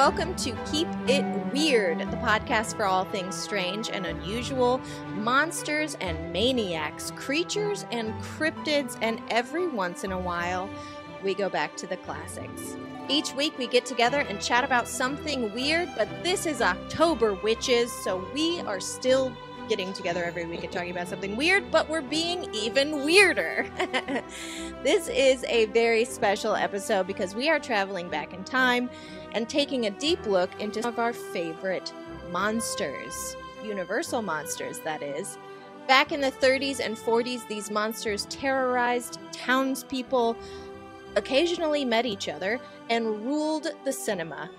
welcome to Keep It Weird, the podcast for all things strange and unusual, monsters and maniacs, creatures and cryptids, and every once in a while, we go back to the classics. Each week we get together and chat about something weird, but this is October Witches, so we are still getting together every week and talking about something weird, but we're being even weirder. This is a very special episode because we are traveling back in time and taking a deep look into some of our favorite monsters. Universal monsters, that is. Back in the 30s and 40s, these monsters terrorized townspeople, occasionally met each other, and ruled the cinema.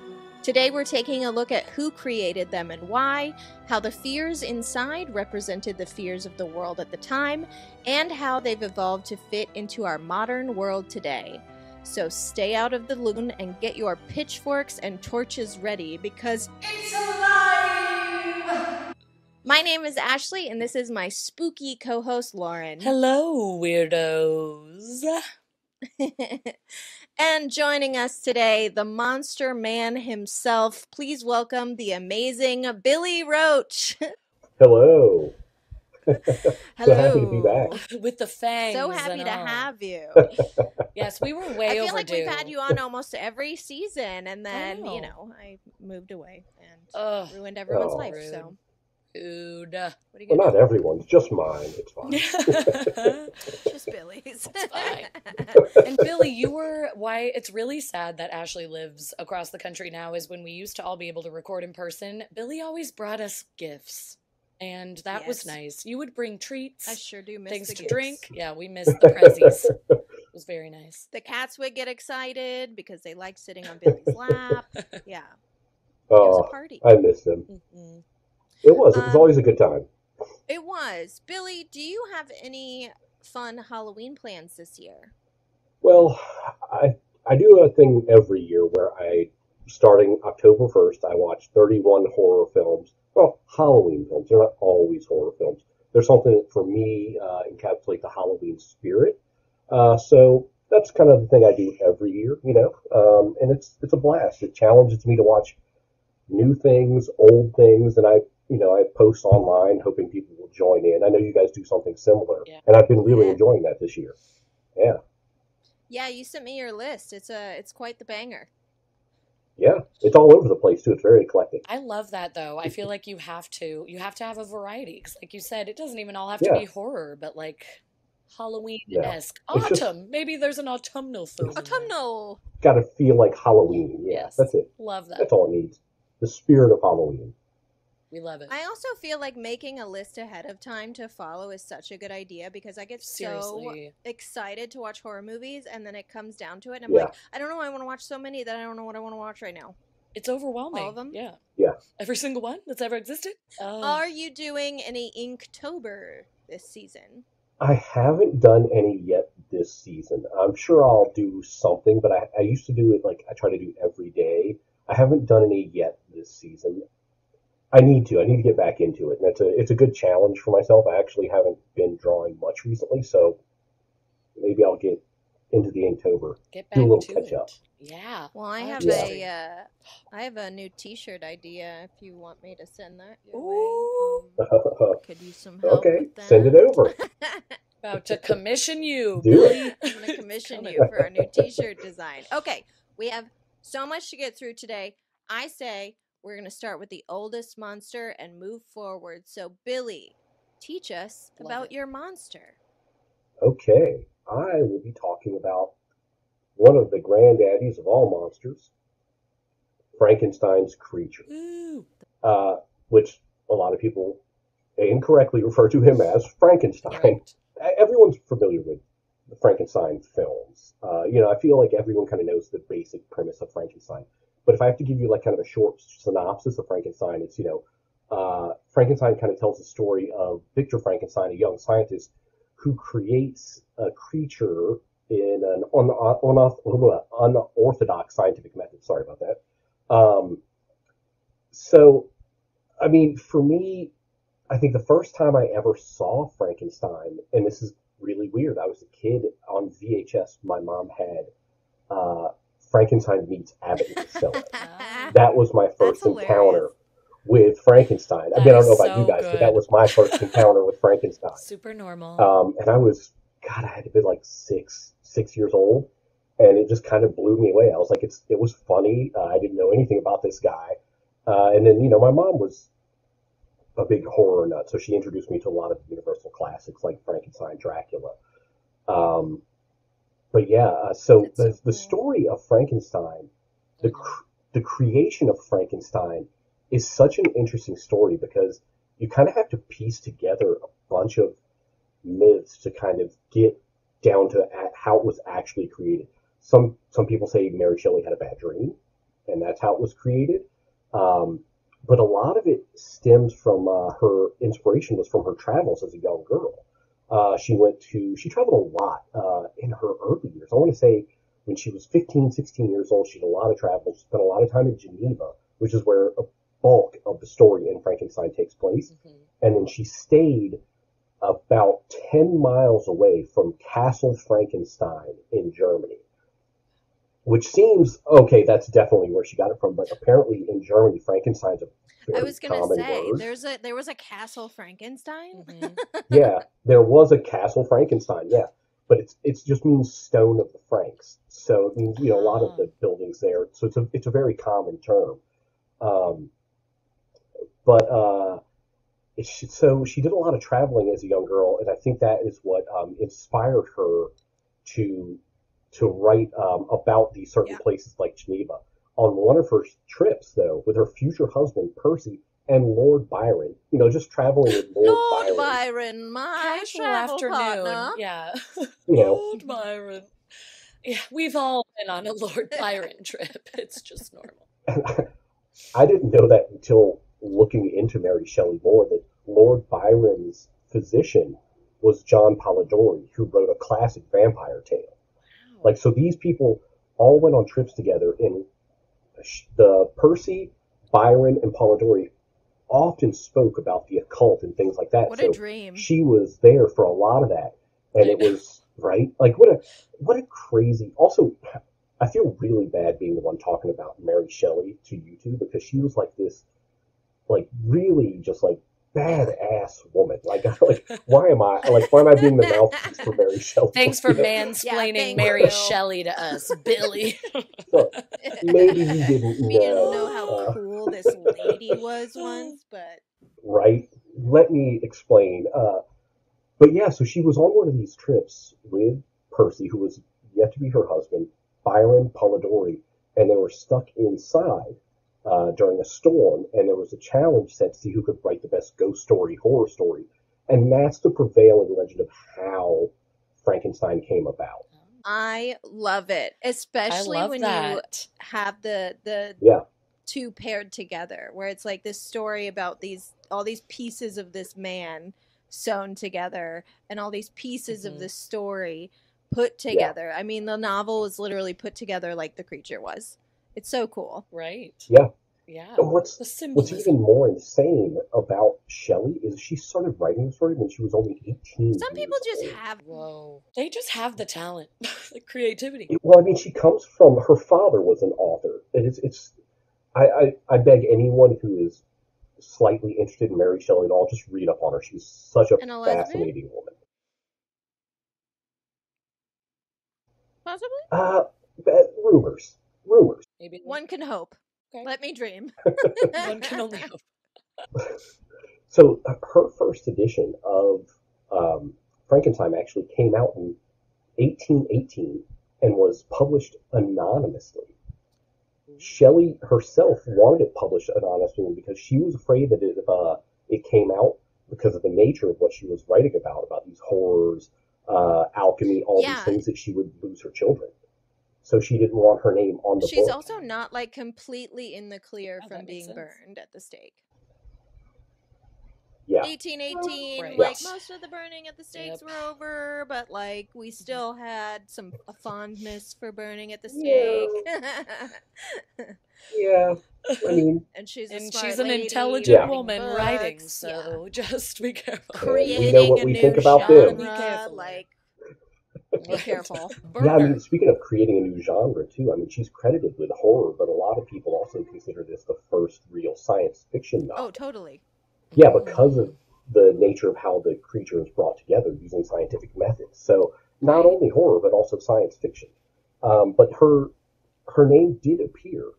Today we're taking a look at who created them and why, how the fears inside represented the fears of the world at the time, and how they've evolved to fit into our modern world today. So stay out of the lagoon and get your pitchforks and torches ready because it's alive! My name is Ashley and this is my spooky co-host Lauren. Hello, weirdos. And joining us today, the monster man himself. Please welcome the amazing Billy Roach. Hello. Hello. So happy to be back. With the fangs. So happy to all. have you. Yes, we were way overdue. I feel like we've had you on almost every season, and then, I moved away and ruined everyone's life, rude. so. Dude. What are you Well, gonna not everyone's, just mine. It's fine. do? Just Billy's. It's fine. And Billy, why it's really sad that Ashley lives across the country now is when we used to all be able to record in person, Billy always brought us gifts. And that was nice. You would bring treats. I sure do miss things the to gifts. drink. Yeah, we missed the prezzies. It was very nice. The cats would get excited because they like sitting on Billy's lap. Yeah. It Oh, was a party. I miss them. Mm-hmm. It was always a good time. It was. Billy, do you have any fun Halloween plans this year? Well, I do a thing every year where starting October 1st, I watch 31 horror films. Well, Halloween films. They're not always horror films. There's something that, for me, encapsulate the Halloween spirit. So that's kind of the thing I do every year, and it's a blast. It challenges me to watch new things, old things, and I post online hoping people will join in. I know you guys do something similar, and I've been really enjoying that this year. Yeah. Yeah, you sent me your list. It's quite the banger. Yeah, it's all over the place too. It's very eclectic. I love that though. I feel like you have to have a variety because, like you said, it doesn't even all have to be horror, but like Halloween-esque. Autumn. Maybe there's an autumnal film. Autumnal. Got to feel like Halloween. Yeah, yes, that's it. Love that. That's all it needs. The spirit of Halloween. We love it. I also feel like making a list ahead of time to follow is such a good idea because I get so excited to watch horror movies and then it comes down to it and I'm like, I don't know, I want to watch so many that I don't know what I want to watch right now. It's overwhelming. All of them? Yeah. Yeah. Every single one that's ever existed? Are you doing any Inktober this season? I haven't done any yet this season. I'm sure I'll do something, but I used to do it I try to do every day. I haven't done any yet this season. I need to get back into it, and it's a good challenge for myself. I actually haven't been drawing much recently, so maybe I'll get into the Inktober. Get back do a little to catch up. Yeah. Well, I have a new T-shirt idea. If you want me to send that your way, could use some help with that. Send it over. About to commission you, Do Billy. it. I'm going to commission you for our new T-shirt design. Okay, we have so much to get through today. I say we're going to start with the oldest monster and move forward. So, Billy, teach us about your monster. Okay, I will be talking about one of the granddaddies of all monsters, Frankenstein's creature, which a lot of people incorrectly refer to him as Frankenstein. Right. Everyone's familiar with the Frankenstein films. I feel like everyone kind of knows the basic premise of Frankenstein. But if I have to give you kind of a short synopsis of Frankenstein, it's, Frankenstein kind of tells the story of Victor Frankenstein, a young scientist who creates a creature in an unorthodox scientific method. Sorry about that. For me, I think the first time I ever saw Frankenstein, and this is really weird, I was a kid on VHS. My mom had Frankenstein meets Abbott and Costello. Ah. That was my first encounter with Frankenstein. I mean, I don't know about you guys, but that was my first encounter with Frankenstein. Super normal. And I was, God, I had to be like six years old, and it just kind of blew me away. I was like, it was funny. I didn't know anything about this guy. And then, my mom was a big horror nut, so she introduced me to a lot of Universal classics like Frankenstein, Dracula. But yeah, so the story of Frankenstein, the creation of Frankenstein is such an interesting story because you kind of have to piece together a bunch of myths to kind of get down to how it was actually created. Some people say Mary Shelley had a bad dream, and that's how it was created. But a lot of it stems from her inspiration was from her travels as a young girl. She traveled a lot in her early years. I want to say when she was 15, 16 years old, she did a lot of travel. She spent a lot of time in Geneva, which is where a bulk of the story in Frankenstein takes place. Mm-hmm. And then she stayed about 10 miles away from Castle Frankenstein in Germany, which seems, okay, that's definitely where she got it from. But apparently in Germany, Frankenstein's a very I was going to say, word. there was a Castle Frankenstein? Mm-hmm. Yeah, there was a Castle Frankenstein, yeah. But it just means stone of the Franks. So it means, a lot of the buildings there. So it's a very common term. So she did a lot of traveling as a young girl, and I think that is what inspired her to write about these certain places like Geneva. On one of her trips, though, with her future husband, Percy, and Lord Byron, just traveling with Lord Byron, my casual travel afternoon. partner. Yeah. Lord Byron. Yeah, we've all been on a Lord Byron trip. It's just normal. I didn't know that until looking into Mary Shelley more, that Lord Byron's physician was John Polidori, who wrote a classic vampire tale. Wow. So these people all went on trips together, and the Percy, Byron, and Polidori often spoke about the occult and things like that. What a dream. She was there for a lot of that, and it was, right? What a crazy... Also, I feel really bad being the one talking about Mary Shelley to you two, because she was this, really just badass woman. Why am I being the mouthpiece for Mary Shelley? Thanks for mansplaining Mary Shelley to us, Billy. So, maybe you didn't know. We didn't know how cool this lady was once, but... Right? Let me explain. But yeah, so she was on one of these trips with Percy, who was yet to be her husband, Byron, Polidori, and they were stuck inside during a storm, and there was a challenge set to see who could write the best ghost story, horror story, and that's the prevailing legend of how Frankenstein came about. I love it, especially when you have the two paired together, where it's this story about all these pieces of this man sewn together, and all these pieces of the story put together. I mean, the novel is literally put together like the creature was. It's so cool. Right. Yeah. Yeah. And what's even more insane about Shelley is she started writing the story when she was only 18. Some people just have... Whoa. They just have the talent, the creativity. Well, I mean, she comes from... Her father was an author. And I beg anyone who is slightly interested in Mary Shelley at all, just read up on her. She's such a fascinating woman. Possibly? Rumors. Maybe one can hope. Okay. Let me dream. One can only hope. So her first edition of Frankenstein actually came out in 1818 and was published anonymously. Shelley herself wanted it published anonymously because she was afraid that it came out because of the nature of what she was writing about these horrors, alchemy, all these things, that she would lose her children. So she didn't want her name on the book. She's also not completely in the clear from being burned at the stake. Yeah. 1818, right. Most of the burning at the stakes were over, but we still had a fondness for burning at the stake. Yeah. I mean, and she's an intelligent woman writing, so just be careful. Creating we know what we think about them. Be careful. Yeah, I mean, speaking of creating a new genre, too, I mean, she's credited with horror, but a lot of people also consider this the first real science fiction novel. Oh, totally. Yeah, because of the nature of how the creature is brought together using scientific methods. So not only horror, but also science fiction. But her name did appear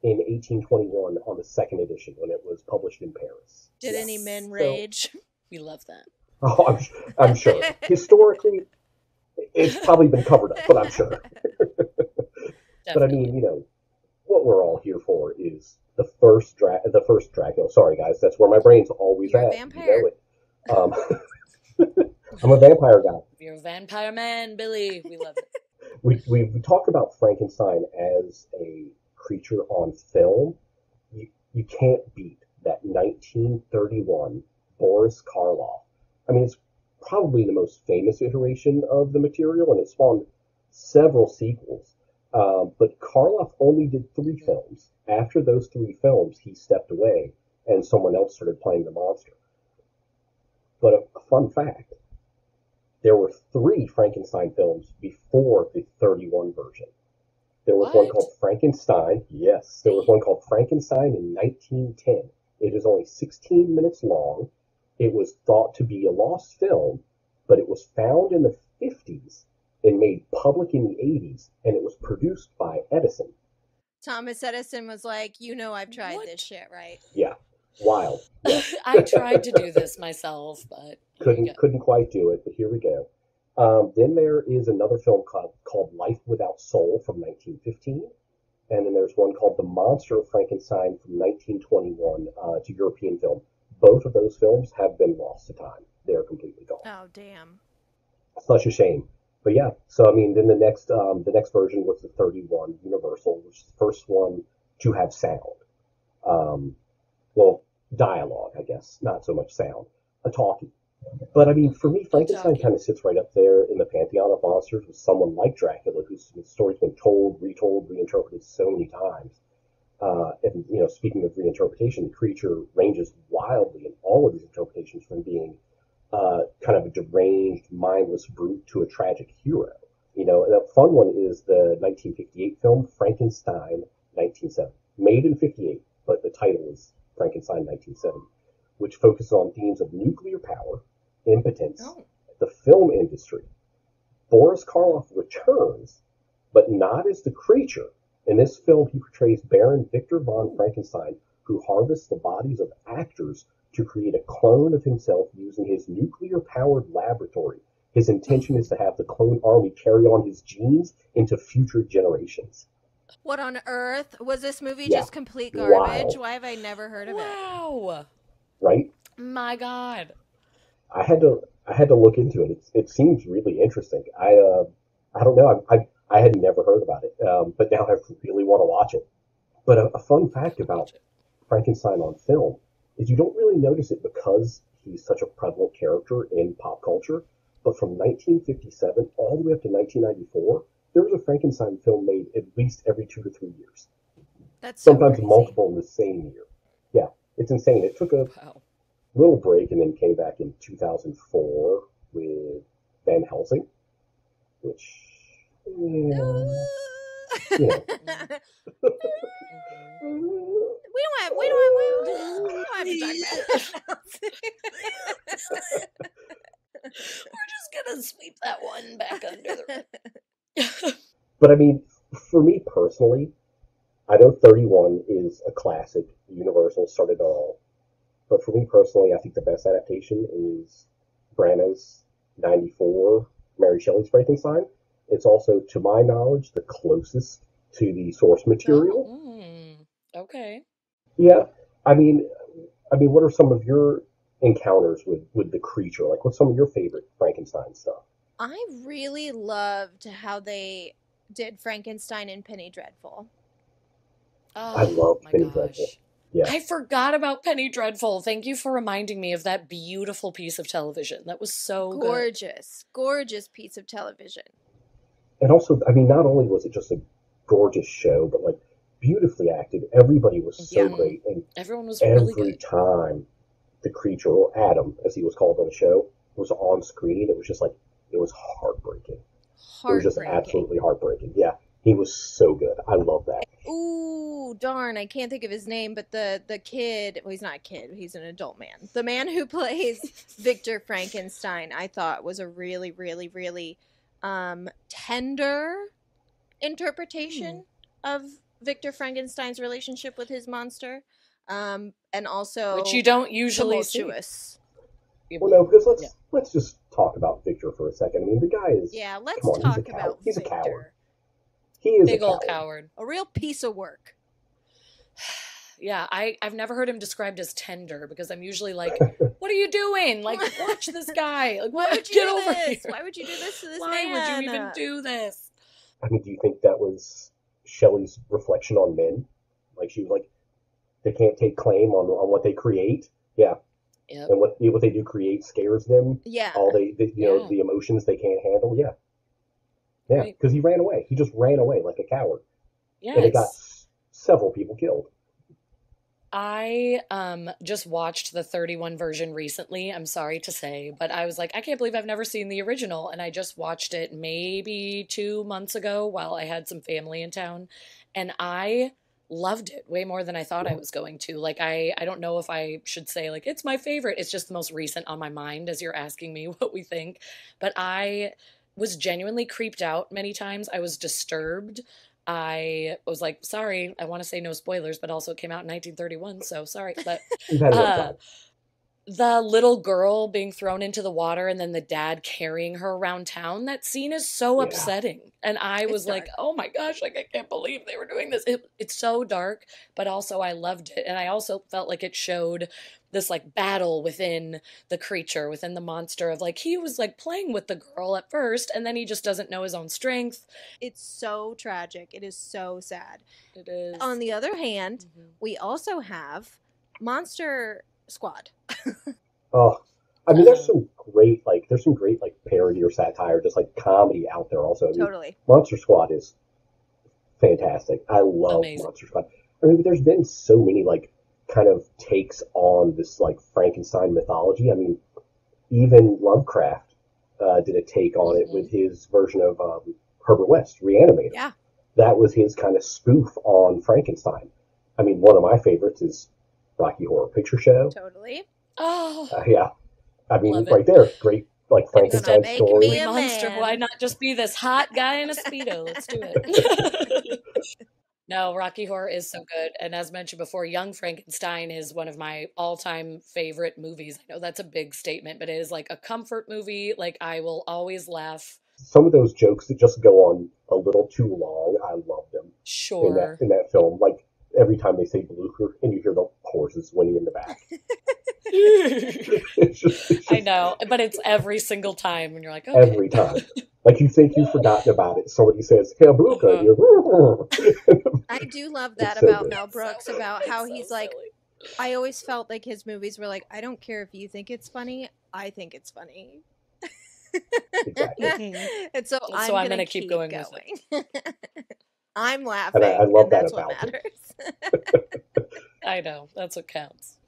in 1821 on the second edition when it was published in Paris. Did any men rage? We love that. Oh, I'm sure. Historically, it's probably been covered up, but I'm sure. But I mean, you know, what we're all here for is the first Dracula. Sorry, guys, that's where my brain's always You're at. a vampire. You know it. I'm a vampire guy. You're a vampire man, Billy. We love it. We talk about Frankenstein as a creature on film. You can't beat that 1931 Boris Karloff. I mean, it's probably the most famous iteration of the material, and it spawned several sequels. But Karloff only did 3 films. After those 3 films, he stepped away, and someone else started playing the monster. But a fun fact, there were 3 Frankenstein films before the 31 version. There was one called Frankenstein. Yes, there was one called Frankenstein in 1910. It is only 16 minutes long. It was thought to be a lost film, but it was found in the 50s and made public in the 80s, and it was produced by Edison. Thomas Edison was like, you know, I've tried this shit, right? Yeah, wild. Yeah. I tried to do this myself, but couldn't quite do it. But here we go. Then there is another film called Life Without Soul from 1915, and then there's one called The Monster of Frankenstein from 1921. It's a European film. Both of those films have been lost to time. They are completely gone. Oh, damn. Such a shame. But yeah, so I mean, then the next version was the 31 Universal, which is the first one to have sound. Well, dialogue, I guess, not so much sound. A talkie. But I mean, for me, Frankenstein kind of sits right up there in the pantheon of monsters with someone like Dracula, whose story's been told, retold, reinterpreted so many times. And, you know, speaking of reinterpretation, the creature ranges wildly in all of these interpretations, from being kind of a deranged, mindless brute to a tragic hero. You know, and a fun one is the 1958 film Frankenstein 1970, made in 58, but the title is Frankenstein 1970, which focuses on themes of nuclear power, impotence, the film industry. Boris Karloff returns, but not as the creature. In this film, he portrays Baron Victor von Frankenstein, who harvests the bodies of actors to create a clone of himself using his nuclear-powered laboratory. His intention is to have the clone army carry on his genes into future generations. What on earth? Was this movie just complete garbage? Why have I never heard of it? Wow. Right? My God. I had to look into it. It seems really interesting. I don't know. I had never heard about it, but now I really want to watch it. But a fun fact about Frankenstein on film is you don't really notice it because he's such a prevalent character in pop culture. But from 1957 all the way up to 1994, there was a Frankenstein film made at least every 2 to 3 years. That's so sometimes crazy. Multiple in the same year. Yeah, it's insane. It took a little break and then came back in 2004 with Van Helsing, which, you know. We don't have to talk about it. We're just gonna sweep that one back under the But I mean, for me personally, I know 31 is a classic. Universal started it all. But for me personally, I think the best adaptation is Branagh's 94 Mary Shelley's Frankenstein. It's also, to my knowledge, the closest to the source material. Okay. Yeah, I mean, what are some of your encounters with the creature? Like, what's some of your favorite Frankenstein stuff? I really loved how they did Frankenstein and Penny Dreadful. Oh, I love Penny Dreadful. Yeah. I forgot about Penny Dreadful. Thank you for reminding me of that beautiful piece of television. That was so gorgeous, gorgeous piece of television. And also, I mean, not only was it just a gorgeous show, but like beautifully acted. Everybody was so great, and everyone was really good. Every time the creature, or Adam, as he was called on the show, was on screen, it was just like, it was heartbreaking. It was just absolutely heartbreaking. Yeah, he was so good. I love that. Ooh, darn, I can't think of his name, but the kid, well, he's not a kid, he's an adult man. The man who plays Victor Frankenstein, I thought was a really, really, really tender interpretation of Victor Frankenstein's relationship with his monster. And also which you don't usually tumultuous. See. Well, no, because let's just talk about Victor for a second. I mean, the guy is... Yeah, let's come on, talk about He's Victor. a coward. He is big a old coward. coward. A real piece of work. Yeah, I've never heard him described as tender, because I'm usually like, what are you doing? Like, watch this guy. Like, Why would you get do over this? here. Why would you do this to this Why man? would you even do this? I mean, do you think that was Shelley's reflection on men? Like, she was like, they can't take claim on what they create. Yeah. Yep. And what they do create scares them. Yeah. All the emotions they can't handle. Yeah. Yeah, Right. because he ran away. He just ran away like a coward. Yes. And it got several people killed. I just watched the 31 version recently, I'm sorry to say, but I was like, I can't believe I've never seen the original, and I just watched it maybe 2 months ago while I had some family in town, and I loved it way more than I thought I was going to. Like, I don't know if I should say, like, it's my favorite. It's just the most recent on my mind as you're asking me what we think, but I was genuinely creeped out many times. I was disturbed. I was like, sorry, I want to say no spoilers, but also it came out in 1931, so sorry. But You've had enough time. the little girl being thrown into the water and then the dad carrying her around town, that scene is so upsetting. And I was like, oh my gosh, like, I can't believe they were doing this. It's so dark, but also I loved it. And I also felt like it showed this like battle within the creature, within the monster, of like, he was like playing with the girl at first and then he just doesn't know his own strength. It's so tragic. It is so sad. It is. On the other hand, we also have Monster Squad. Oh, I mean, there's some great parody or satire, just like comedy out there also. I mean, Totally. Monster Squad is fantastic. I love Monster Squad. I mean, there's been so many like kind of takes on this like Frankenstein mythology. I mean, even Lovecraft did a take on it with his version of Herbert West, Reanimator. Yeah. That was his kind of spoof on Frankenstein. I mean, one of my favorites is Rocky Horror Picture Show. Totally. Oh. Yeah. I mean, right there, great like Frankenstein story. Me a monster. Why not just be this hot guy in a Speedo? Let's do it. No, Rocky Horror is so good. And as mentioned before, Young Frankenstein is one of my all-time favorite movies. I know that's a big statement, but it is like a comfort movie. Like, I will always laugh. Some of those jokes that just go on a little too long, I love them. Sure. In that film, like every time they say Blucher and you hear the horses whinny in the back. it's just, I know, but it's every single time when you're like, okay. Every time. Like, you think you've forgotten about it. Somebody says, Herr Blucher. And you're, I do love that so about good. Mel Brooks, about how he's like, I always felt like his movies were like, I don't care if you think it's funny, I think it's funny. Exactly. And so I'm going to keep going. With it. I'm laughing. And I love and that that's about what matters. I know. That's what counts.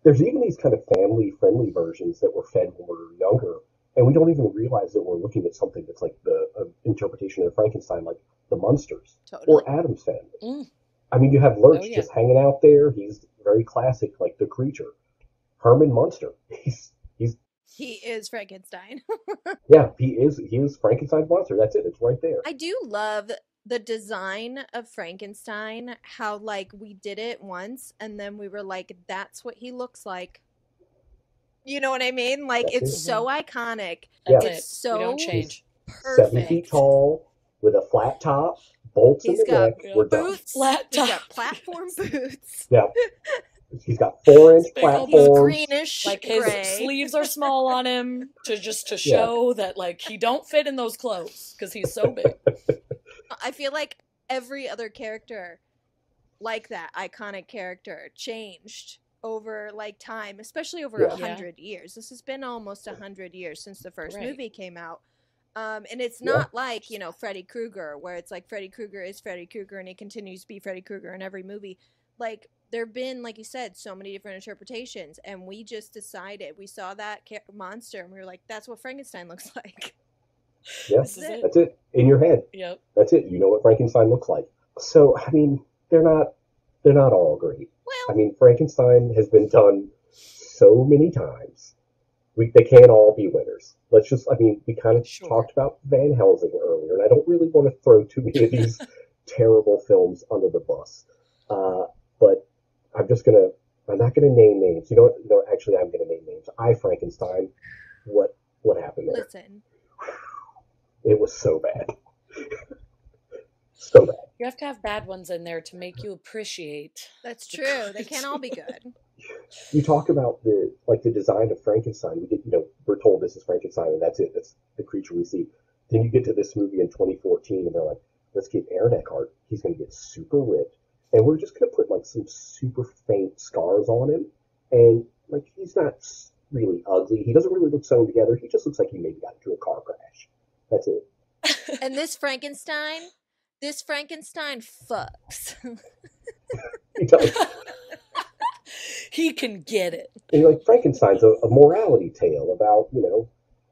There's even these kind of family-friendly versions that were fed when we were younger, and we don't even realize that we're looking at something that's like the interpretation of Frankenstein, like the Munsters or Addams Family. I mean, you have Lurch just hanging out there. He's very classic, like the creature. Herman Munster. He is Frankenstein. Yeah, he is Frankenstein's monster. That's it. It's right there. I do love the design of Frankenstein, how like we did it once and then we were like, that's what he looks like. You know what I mean? Like, it's so iconic. Yeah. It's so we don't change. Perfect. 7 feet tall with a flat top, bolts in the neck. We're boots, flat top. He's got platform boots. Yeah. He's got 4-inch platforms. He's greenish, like his gray. sleeves are small on him to show that like he don't fit in those clothes because he's so big. I feel like every other character, like that iconic character, changed over like time, especially over 100 years. This has been almost 100 years since the first movie came out. And it's not like, you know, Freddy Krueger, where it's like Freddy Krueger is Freddy Krueger and he continues to be Freddy Krueger in every movie. Like, there have been, like you said, so many different interpretations, and we just decided, we saw that monster and we were like, that's what Frankenstein looks like. Yeah, This is it. that's it. In your head. Yep. That's it. You know what Frankenstein looks like. So, I mean, they're not all great. I Well, mean, Frankenstein has been done so many times. They can't all be winners. We kind of Sure. talked about Van Helsing earlier, and I don't really want to throw too many of these terrible films under the bus. But I'm not gonna name names. You know what? No, actually, I'm gonna name names. Frankenstein. What happened there? listen. It was so bad. So bad. You have to have bad ones in there to make you appreciate. That's true. They can't all be good. You talk about the design of Frankenstein. We're told this is Frankenstein, and that's it. That's the creature we see. Then you get to this movie in 2014, and they're like, let's get Aaron Eckhart. He's going to get super ripped, and we're just going to put some super faint scars on him, and he's not really ugly. He doesn't really look sewn together. He just looks like he maybe got into a car crash. That's it. And this Frankenstein fucks. He does. He can get it. And Frankenstein's a morality tale about,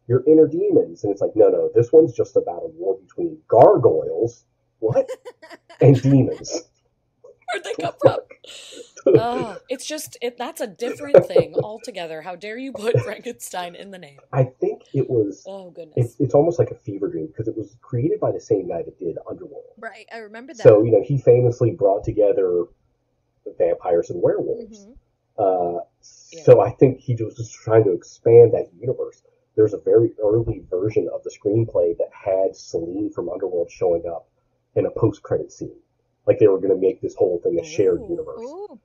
your inner demons. And it's like, no, this one's just about a war between gargoyles, what? And demons. Where'd they come from? Oh, that's a different thing altogether. How dare you put Frankenstein in the name? I think it was. Oh, goodness. It's almost like a fever dream because it was created by the same guy that did Underworld. Right, I remember that. So, he famously brought together vampires and werewolves. Mm-hmm. So I think he was just trying to expand that universe. There's a very early version of the screenplay that had Celine from Underworld showing up in a post-credit scene. They were going to make this whole thing a shared universe. Ooh,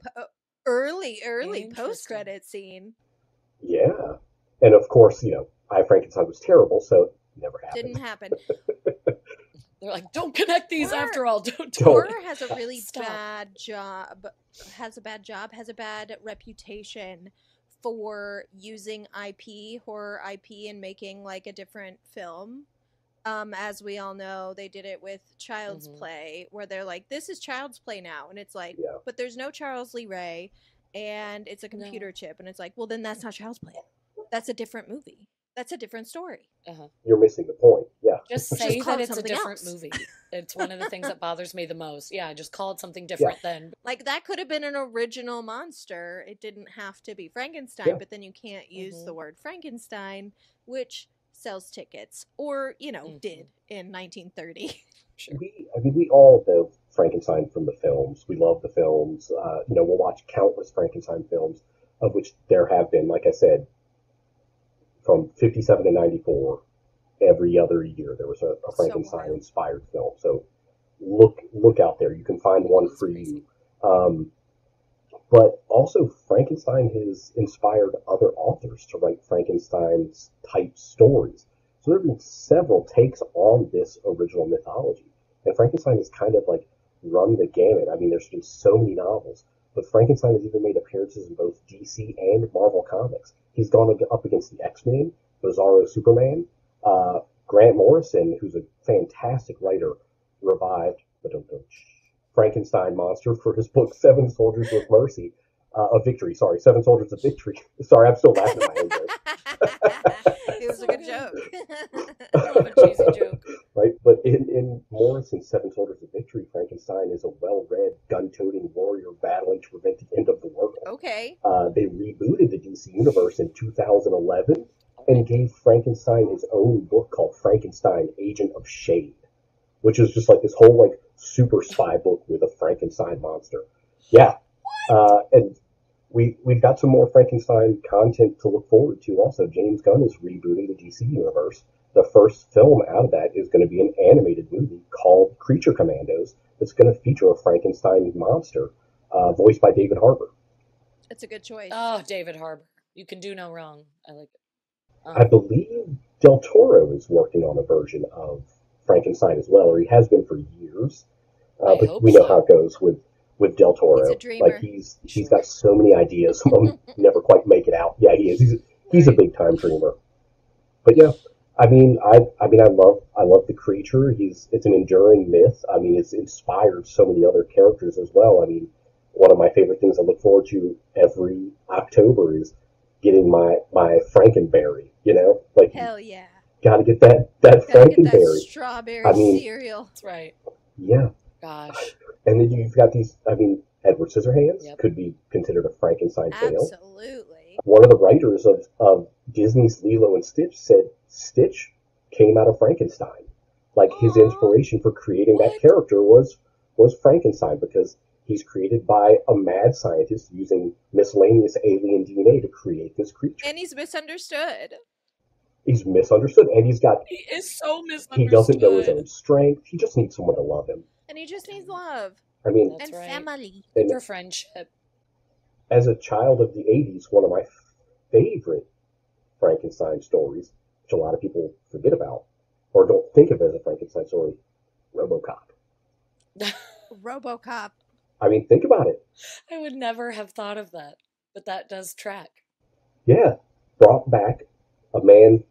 early post-credit scene. Yeah. And of course, I Frankenstein was terrible, so it never happened. Didn't happen. They're like, don't connect these after all. Don't. Horror has a really Stop. bad job. Has a bad reputation for using horror IP, and making a different film. As we all know, they did it with Child's Play, where they're like, this is Child's Play now. And it's like, but there's no Charles Lee Ray, and it's a computer chip. And it's like, well, then that's not Child's Play. That's a different movie. That's a different story. You're missing the point. Yeah. Just say that it's a something different else. movie. It's one of the things that bothers me the most. Yeah, just call it something different then. That could have been an original monster. It didn't have to be Frankenstein, but then you can't use the word Frankenstein, which sells tickets, or, did in 1930. Sure. We all know Frankenstein from the films. We love the films. We'll watch countless Frankenstein films, of which there have been, like I said, from 57 to 94, every other year there was a Frankenstein-inspired film. So look out there. You can find one for you. But also, Frankenstein has inspired other authors to write Frankenstein's type stories. So there have been several takes on this original mythology. And Frankenstein has kind of run the gamut. There's been so many novels. But Frankenstein has even made appearances in both DC and Marvel Comics. He's gone up against the X-Men, Bizarro Superman. Grant Morrison, who's a fantastic writer, revived Frankenstein monster for his book Seven Soldiers of Mercy. Seven Soldiers of Victory. Sorry, I'm still laughing at my own joke. It was a good joke. I love a cheesy joke. Right? But in Morrison's Seven Soldiers of Victory, Frankenstein is a well-read, gun-toting warrior battling to prevent the end of the world. Okay. They rebooted the DC Universe in 2011 and gave Frankenstein his own book called Frankenstein, Agent of Shade, which is just this whole super spy book with a Frankenstein monster. Yeah. And we've got some more Frankenstein content to look forward to also. James Gunn is rebooting the DC Universe. The first film out of that is going to be an animated movie called Creature Commandos. It's going to feature a Frankenstein monster, voiced by David Harbour. It's a good choice. Oh, David Harbour. You can do no wrong. I like it. I believe Del Toro is working on a version of Frankenstein as well, or he has been for years. But we know how it goes with Del Toro. He's a dreamer. He's got so many ideas, some of them never quite make it out. Yeah, he is. He's a big time dreamer. But yeah, I love the creature. It's an enduring myth. It's inspired so many other characters as well. One of my favorite things I look forward to every October is getting my Frankenberry. Hell yeah. got to get that Gotta get that Frankenberry. strawberry I mean, cereal. That's right. yeah. Gosh. And then you've got these, I mean, Edward Scissorhands Yep. could be considered a Frankenstein tale. Absolutely. One of the writers of Disney's Lilo and Stitch said Stitch came out of Frankenstein. Like his Aw. inspiration for creating that What? character was Frankenstein, because he's created by a mad scientist using miscellaneous alien DNA to create this creature. And he's misunderstood. He's misunderstood, and He is so he doesn't know his misunderstood. own strength. He just needs someone to love him. And he just needs love. I mean, That's and right. family. and For friendship. as a child of the 80s, one of my favorite Frankenstein stories, which a lot of people forget about or don't think of as a Frankenstein story, RoboCop. RoboCop. I mean, think about it. I would never have thought of that, but that does track. Yeah, brought back a man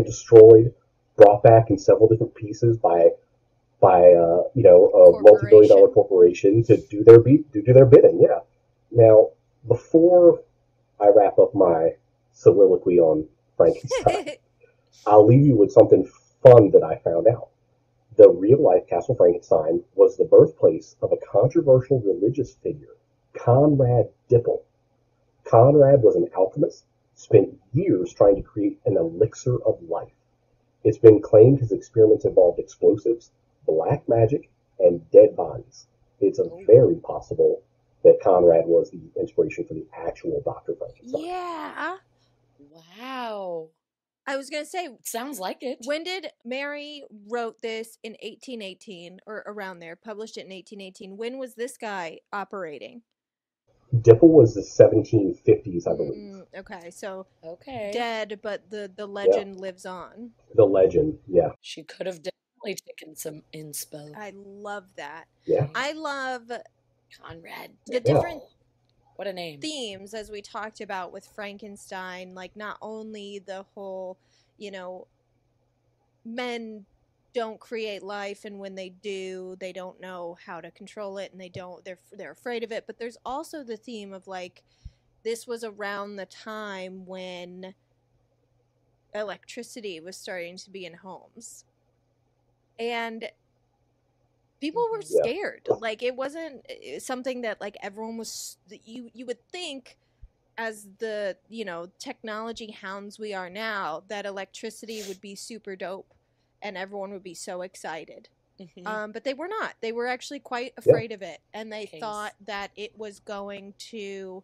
destroyed, brought back in several different pieces by a multi-billion-dollar corporation to do their bidding. Yeah. Now, before I wrap up my soliloquy on Frankenstein, I'll leave you with something fun that I found out. The real-life Castle Frankenstein was the birthplace of a controversial religious figure, Conrad Dipple. Conrad was an alchemist, spent years trying to create an elixir of life. It's been claimed his experiments involved explosives, black magic, and dead bodies. It's very possible that Conrad was the inspiration for the actual Dr. Frankenstein. Yeah. Wow. I was going to say, Sounds like it. when did Mary wrote this in 1818 or around there, published it in 1818? When was this guy operating? Dipple was the 1750s, I believe. Okay, so Okay. dead, but the legend lives on. The legend, yeah. She could have definitely taken some inspo. I love that. Yeah. I love Conrad. the different What a name. themes, as we talked about with Frankenstein, like not only the whole, men don't create life, and when they do, they don't know how to control it, and they're afraid of it. But there's also the theme of like, this was around the time when electricity was starting to be in homes, and people were scared. Like, it wasn't something that like everyone was, you would think, as the technology hounds we are now, that electricity would be super dope and everyone would be so excited. But they were not. They were actually quite afraid of it, and they thought that it was going to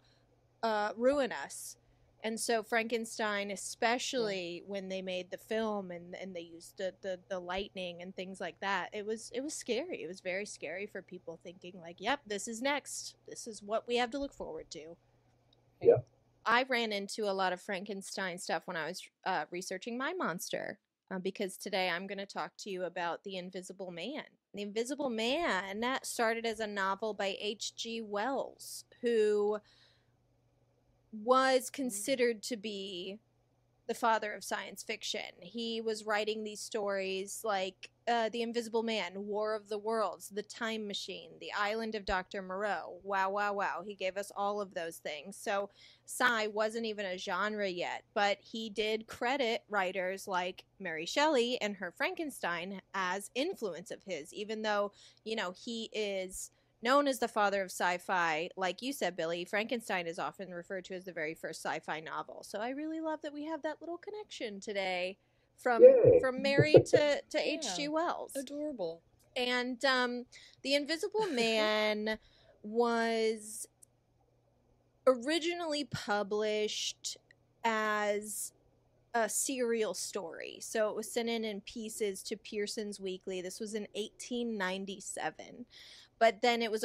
ruin us. And so Frankenstein, especially when they made the film and they used the lightning and things like that, it was scary. It was very scary for people, thinking like, yep, this is next. This is what we have to look forward to. Yeah. I ran into a lot of Frankenstein stuff when I was researching my monster, because today I'm going to talk to you about The Invisible Man. The Invisible Man started as a novel by H.G. Wells, who was considered to be the father of science fiction. He was writing these stories like The Invisible Man, War of the Worlds, The Time Machine, The Island of Dr. Moreau. Wow, wow, wow. He gave us all of those things. So sci wasn't even a genre yet, but he did credit writers like Mary Shelley and her Frankenstein as influence of his, even though, he is known as the father of sci-fi. Like you said, Billy, Frankenstein is often referred to as the very first sci-fi novel. So I really love that we have that little connection today from Mary to H.G. Wells. Adorable. And The Invisible Man was originally published as a serial story. So it was sent in pieces to Pearson's Weekly. This was in 1897. But then it was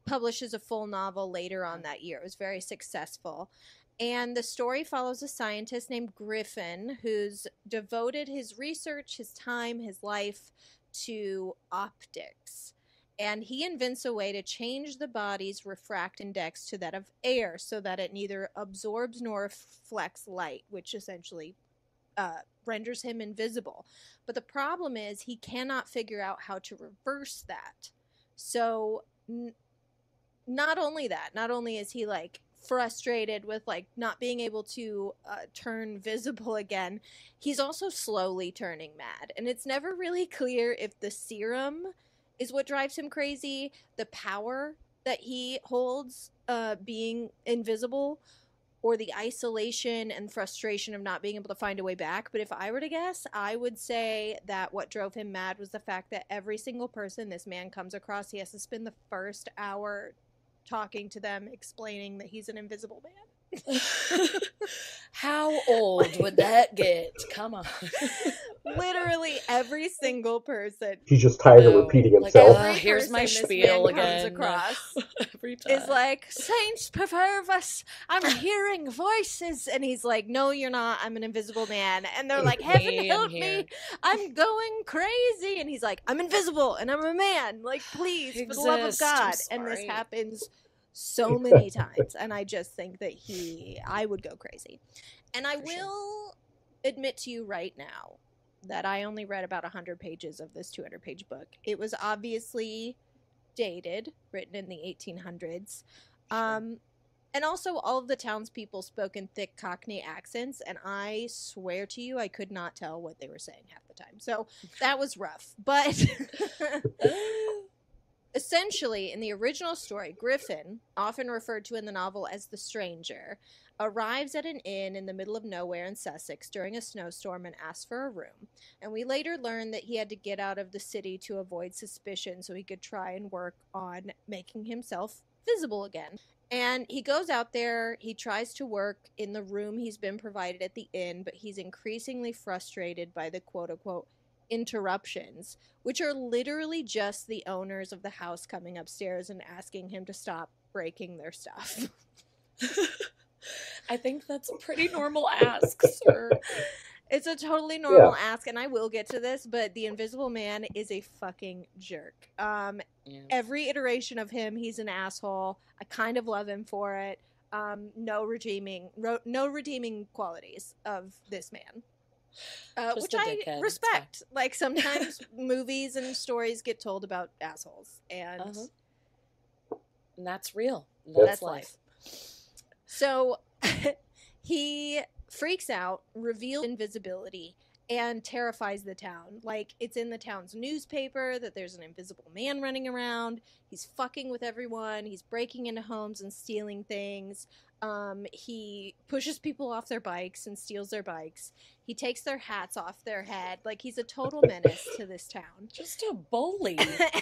published as a full novel later on that year. It was very successful. And the story follows a scientist named Griffin, who's devoted his research, his time, his life to optics. And he invents a way to change the body's refract index to that of air so that it neither absorbs nor reflects light, which essentially renders him invisible. But the problem is he cannot figure out how to reverse that. So not only is he like frustrated with like not being able to turn visible again, he's also slowly turning mad. And it's never really clear if the serum is what drives him crazy, the power that he holds being invisible, or the isolation and frustration of not being able to find a way back. But if I were to guess, I would say that what drove him mad was the fact that every single person this man comes across, he has to spend the first hour talking to them, explaining that he's an invisible man. How old would that get? Come on. Literally every single person. He's just tired of repeating himself. Every here's my person this spiel man again. comes across Every time. is like, Saints preserve us, I'm hearing voices. And he's like, no, you're not. I'm an invisible man. And they're like, heaven help me. I'm going crazy. And he's like, I'm invisible and I'm a man. Like, please, for the love of God. And this happens so many times. And I just think that I would go crazy. And I will admit to you right now that I only read about 100 pages of this 200-page book. It was obviously dated, written in the 1800s. And also all of the townspeople spoke in thick Cockney accents, and I swear to you, I could not tell what they were saying half the time. So that was rough. But essentially, in the original story, Griffin, often referred to in the novel as the Stranger, arrives at an inn in the middle of nowhere in Sussex during a snowstorm and asks for a room. And we later learn that he had to get out of the city to avoid suspicion so he could try and work on making himself visible again. And he goes out there, he tries to work in the room he's been provided at the inn, but he's increasingly frustrated by the quote-unquote interruptions, which are literally just the owners of the house coming upstairs and asking him to stop breaking their stuff. I think that's a pretty normal ask, sir. It's a totally normal ask, and I will get to this, but the Invisible Man is a fucking jerk. Every iteration of him, he's an asshole. I kind of love him for it. No redeeming qualities of this man. Which I respect. Like, sometimes movies and stories get told about assholes, and that's real. That's life. So he freaks out, reveals invisibility, and terrifies the town. Like, it's in the town's newspaper that there's an invisible man running around. He's fucking with everyone. He's breaking into homes and stealing things. He pushes people off their bikes and steals their bikes. He takes their hats off their head. Like, he's a total menace to this town. Just a bully.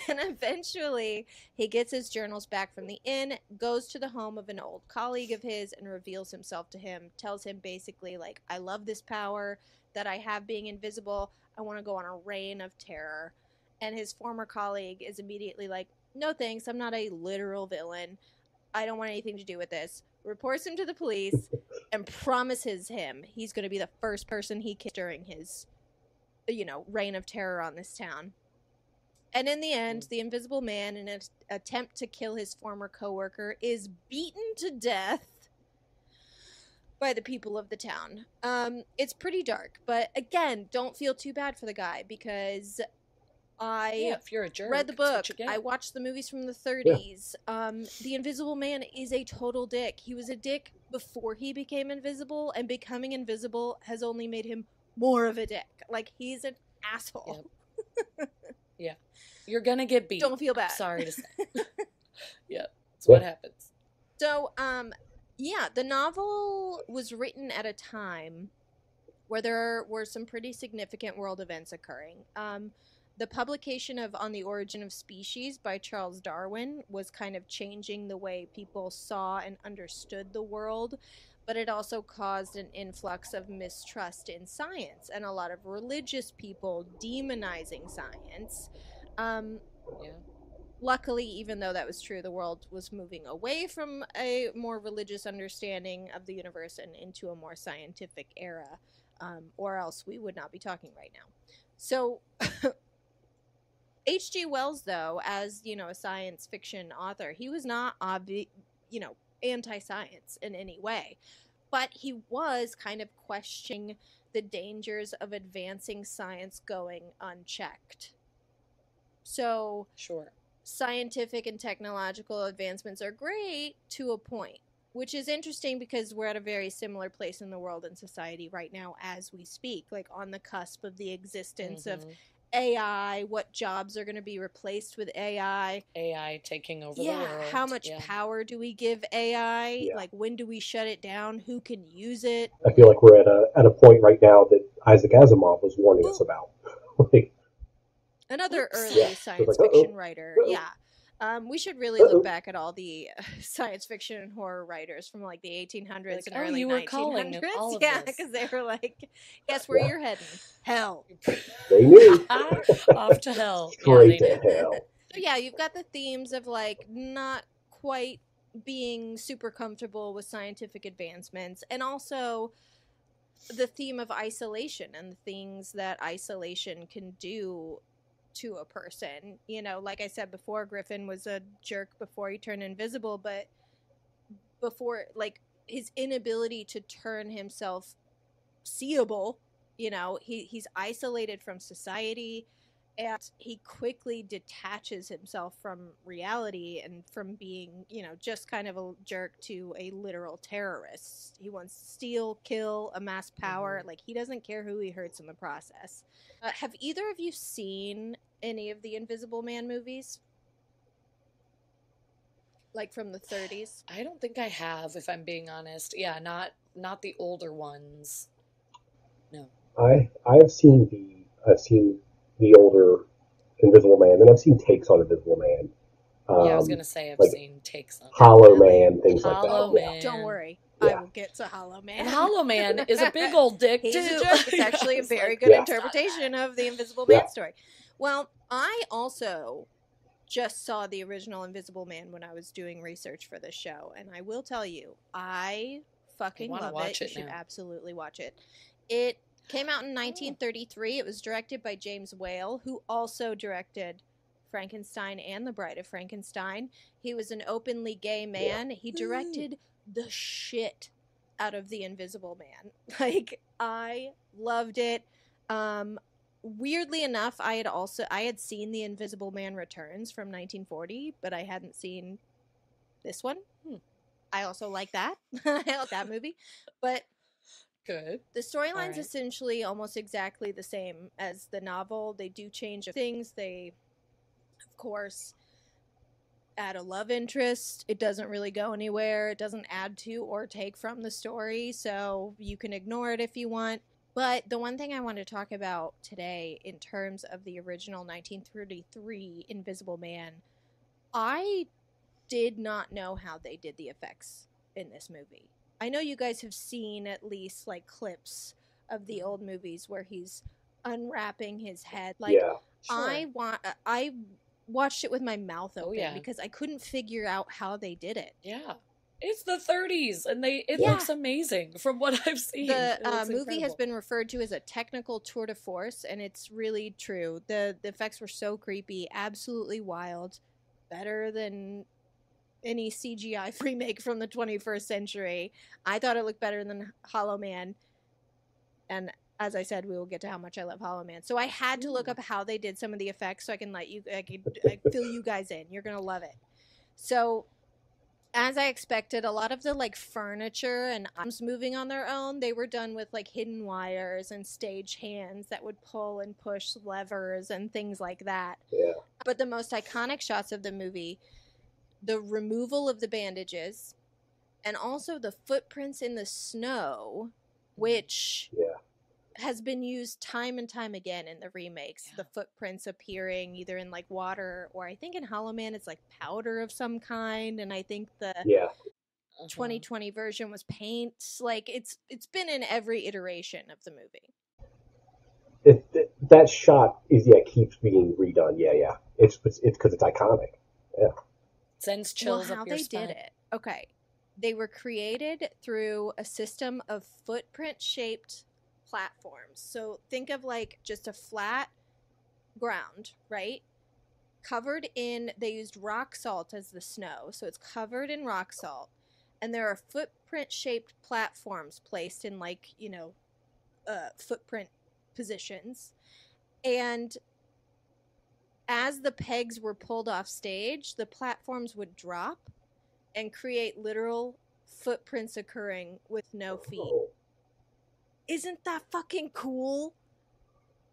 And eventually, he gets his journals back from the inn, goes to the home of an old colleague of his, and reveals himself to him. Tells him basically, like, I love this power that I have being invisible. I want to go on a reign of terror. And his former colleague is immediately like, no thanks, I'm not a literal villain. I don't want anything to do with this. Reports him to the police and promises him he's going to be the first person he kills during his, reign of terror on this town. And in the end, the Invisible Man, in an attempt to kill his former coworker, is beaten to death by the people of the town. It's pretty dark, but again, don't feel too bad for the guy, because if you're a jerk, read the book. I watched the movies from the 30s. The Invisible Man is a total dick. He was a dick before he became invisible, and becoming invisible has only made him more of a dick. Like, he's an asshole. Yeah. You're gonna get beat. Don't feel bad. Sorry to say. That's what happens. So, the novel was written at a time where there were some pretty significant world events occurring. The publication of On the Origin of Species by Charles Darwin was kind of changing the way people saw and understood the world, but it also caused an influx of mistrust in science and a lot of religious people demonizing science. Luckily, even though that was true, the world was moving away from a more religious understanding of the universe and into a more scientific era, or else we would not be talking right now. So H.G. Wells, though, as, a science fiction author, he was not, anti-science in any way. But he was kind of questioning the dangers of advancing science going unchecked. So, scientific and technological advancements are great to a point. Which is interesting because we're at a very similar place in the world and society right now as we speak, like on the cusp of the existence of AI, what jobs are going to be replaced with AI. AI taking over the world. How much power do we give AI? Yeah. Like, when do we shut it down? Who can use it? I feel like we're at a point right now that Isaac Asimov was warning us about. Like, another early science like, fiction writer. Yeah. We should really look back at all the science fiction and horror writers from like the 1800s and early 1900s. Yeah, because they were like, guess where you're heading? Hell. They knew. Off to hell. Straight to hell. So yeah, you've got the themes of like not quite being super comfortable with scientific advancements, and also the theme of isolation and the things that isolation can do to a person. You know, like I said before, Griffin was a jerk before he turned invisible, but before, like, his inability to turn himself seeable, you know, he's isolated from society, and he quickly detaches himself from reality and from being, you know, just kind of a jerk to a literal terrorist. He wants to steal, kill, amass power. Like, he doesn't care who he hurts in the process. Have either of you seen any of the Invisible Man movies? Like from the 30s? I don't think I have, if I'm being honest. Yeah, not the older ones. No. I've seen the older Invisible Man, and I've seen takes on Invisible Man. Yeah, I was gonna say I've like seen takes on Hollow Man, things Hollow like that. Man. Don't worry. I will get to Hollow Man. And Hollow Man is a big old dick, He's too. a jerk. It's actually a very good interpretation of the Invisible Man story. Well, I also just saw the original Invisible Man when I was doing research for this show, and I will tell you, I fucking love it. You should absolutely watch it. It came out in 1933. It was directed by James Whale, who also directed Frankenstein and The Bride of Frankenstein. He was an openly gay man. He directed the shit out of The Invisible Man. Like, I loved it. Weirdly enough, I had seen The Invisible Man Returns from 1940, but I hadn't seen this one. I also like that. I like that movie. But good. The storyline's essentially almost exactly the same as the novel. They do change things. They, of course, add a love interest. It doesn't really go anywhere. It doesn't add to or take from the story, so you can ignore it if you want. But the one thing I want to talk about today in terms of the original 1933 Invisible Man, I did not know how they did the effects in this movie. I know you guys have seen at least like clips of the old movies where he's unwrapping his head. Like, I watched it with my mouth open because I couldn't figure out how they did it. Yeah. It's the 30s, and it looks amazing from what I've seen. The movie has been referred to as a technical tour de force, and it's really true. The effects were so creepy, absolutely wild, better than any CGI remake from the 21st century. I thought it looked better than Hollow Man, and as I said, we will get to how much I love Hollow Man. So I had to look up how they did some of the effects so I can fill you guys in. You're gonna love it. So, as I expected, a lot of the like furniture and arms moving on their own, they were done with like hidden wires and stage hands that would pull and push levers and things like that. Yeah. But the most iconic shots of the movie, the removal of the bandages, and also the footprints in the snow, which has been used time and time again in the remakes. The footprints appearing either in like water, or I think in Hollow Man it's like powder of some kind, and I think the 2020 version was paint. Like, it's been in every iteration of the movie. That shot keeps being redone. It's because it's iconic. Sends chills up your spine. How they did it. Okay. They were created through a system of footprint shaped platforms. So think of like just a flat ground, right? They used rock salt as the snow. So it's covered in rock salt. And there are footprint shaped platforms placed in like, footprint positions. And as the pegs were pulled off stage, the platforms would drop and create literal footprints occurring with no feet. Oh, Isn't that fucking cool?